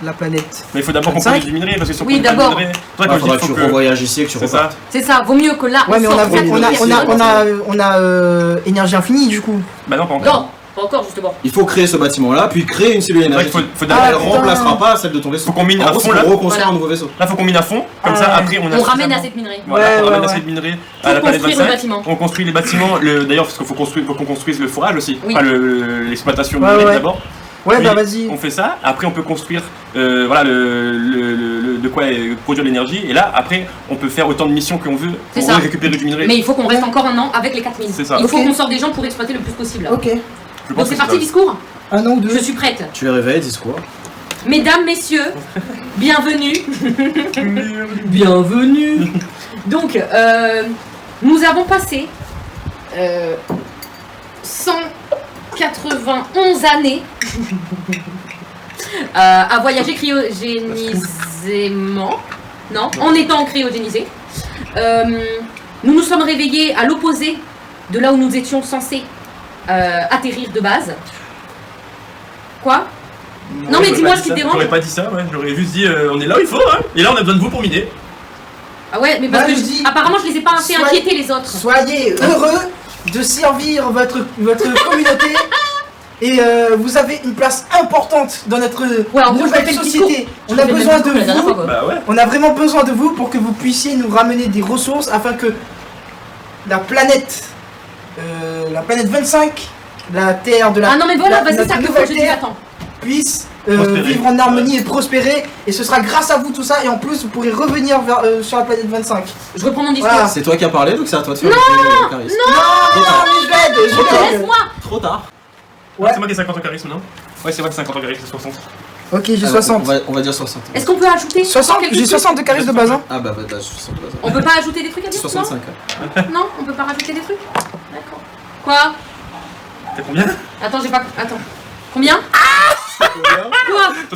Speaker 4: La planète.
Speaker 2: Mais il faut d'abord qu'on produise du minerai parce que si on
Speaker 1: Oui,
Speaker 2: produit
Speaker 1: d'abord.
Speaker 2: du minerai.
Speaker 3: Il faudra que tu revoyages ici et que tu repartes.
Speaker 1: C'est ça, vaut mieux que là.
Speaker 4: Ouais, mais on a énergie infinie du coup.
Speaker 2: Bah non, pas encore.
Speaker 1: Non, pas encore justement.
Speaker 3: Il faut créer ce bâtiment-là, puis créer une cellule énergétique. Elle remplacera pas celle de ton vaisseau.
Speaker 2: Faut qu'on mine
Speaker 3: à
Speaker 2: à fond
Speaker 3: pour
Speaker 2: là.
Speaker 3: reconstruire un nouveau vaisseau.
Speaker 2: Là, faut qu'on mine à fond. Comme ça, après,
Speaker 1: on ramène assez de minerais.
Speaker 2: Voilà, on ramène assez de minerais à la planète 25. On construit les bâtiments. D'ailleurs, parce qu'il faut qu'on construise le forage aussi. Enfin, l'exploitation du minerai d'abord.
Speaker 4: Ouais, bah vas-y.
Speaker 2: On fait ça, après on peut construire voilà, de quoi produire l'énergie, et là, après, on peut faire autant de missions qu'on veut pour récupérer du minerai.
Speaker 1: Mais il faut qu'on reste encore un an avec les 4000.
Speaker 2: C'est ça.
Speaker 1: Il faut qu'on sorte des gens pour exploiter le plus possible.
Speaker 4: Ok.
Speaker 1: Donc c'est parti, discours?
Speaker 4: Un an ou deux.
Speaker 1: Je suis prête.
Speaker 3: Tu les réveilles, discours.
Speaker 1: Mesdames, messieurs, bienvenue. Bienvenue. Donc, nous avons passé 191 années à voyager cryogénisément, non, en étant cryogénisés. Nous nous sommes réveillés à l'opposé de là où nous étions censés atterrir de base. Quoi? Non mais dis-moi ce qui te dérange.
Speaker 2: J'aurais pas dit ça, ouais. J'aurais juste dit on est là où il faut, hein. Et là on a besoin de vous pour miner.
Speaker 1: Ah ouais, mais parce que apparemment je les ai pas assez inquiétés les autres.
Speaker 4: Soyez heureux de servir votre communauté et vous avez une place importante dans notre nouvelle société. On a besoin de vous.
Speaker 2: Bah ouais.
Speaker 4: On a vraiment besoin de vous pour que vous puissiez nous ramener des ressources afin que la planète 25, la Terre de la.
Speaker 1: Ah non mais voilà, c'est ça que faut que je dise, attends.
Speaker 4: Puisse vivre en harmonie et prospérer, et ce sera grâce à vous tout ça, et en plus vous pourrez revenir sur la planète 25.
Speaker 1: Je reprends mon discours.
Speaker 4: Voilà.
Speaker 3: C'est toi qui as parlé, donc c'est à toi de faire
Speaker 1: le
Speaker 3: charisme.
Speaker 1: Non,
Speaker 4: mais je
Speaker 1: laisse-moi.
Speaker 3: Trop tard.
Speaker 2: Ouais. C'est moi qui ai 50 en charisme, non? Ouais, c'est vrai que 50 en charisme, c'est 60.
Speaker 4: Ok, j'ai
Speaker 3: Alors,
Speaker 4: 60.
Speaker 3: On va dire 60.
Speaker 1: Est-ce qu'on peut ajouter
Speaker 4: 60,
Speaker 1: quelques
Speaker 4: j'ai
Speaker 1: trucs
Speaker 4: 60 de charisme de base. Hein.
Speaker 3: Ah bah 60 de base.
Speaker 1: On peut pas ajouter des trucs à dire
Speaker 3: 65.
Speaker 1: Non, on peut pas rajouter des trucs. D'accord. Quoi?
Speaker 2: T'as combien?
Speaker 1: Attends, j'ai pas. Attends. Combien?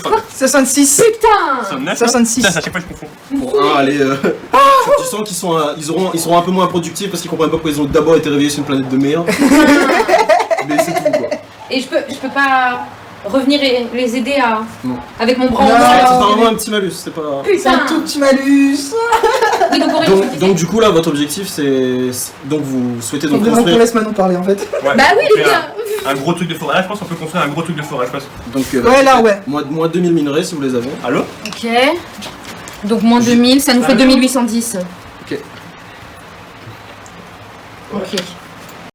Speaker 1: Quoi?
Speaker 4: 66.
Speaker 1: Putain!
Speaker 4: 66.
Speaker 2: Putain, à chaque fois je confonds.
Speaker 3: Bon, allez. Tu sens qu'ils sont, ils seront un peu moins productifs parce qu'ils comprennent pas pourquoi ils ont d'abord été réveillés sur une planète de merde. Mais c'est tout quoi.
Speaker 1: Et je peux pas revenir et les aider à.
Speaker 3: Non.
Speaker 1: Avec mon bras en
Speaker 4: Non.
Speaker 3: C'est
Speaker 1: or.
Speaker 3: vraiment un petit malus, c'est pas.
Speaker 4: C'est un tout petit malus.
Speaker 1: Oui, donc on réussit.
Speaker 3: Donc du coup là votre objectif c'est donc vous souhaitez
Speaker 4: Faut
Speaker 3: donc
Speaker 4: vraiment qu'on
Speaker 3: construire
Speaker 4: laisse Manon parler en fait.
Speaker 2: Ouais,
Speaker 1: Bah oui,
Speaker 2: on
Speaker 1: les
Speaker 2: fait
Speaker 1: gars!
Speaker 2: un gros truc de forêt. Là, je pense qu'on peut construire un gros truc de forêt, je pense.
Speaker 3: donc
Speaker 4: Ouais, là, ouais.
Speaker 3: moins 2000 minerais si vous les avez.
Speaker 2: Allô?
Speaker 1: Ok. Donc moins 2000, ça nous fait 2810.
Speaker 3: Ok.
Speaker 1: Ok.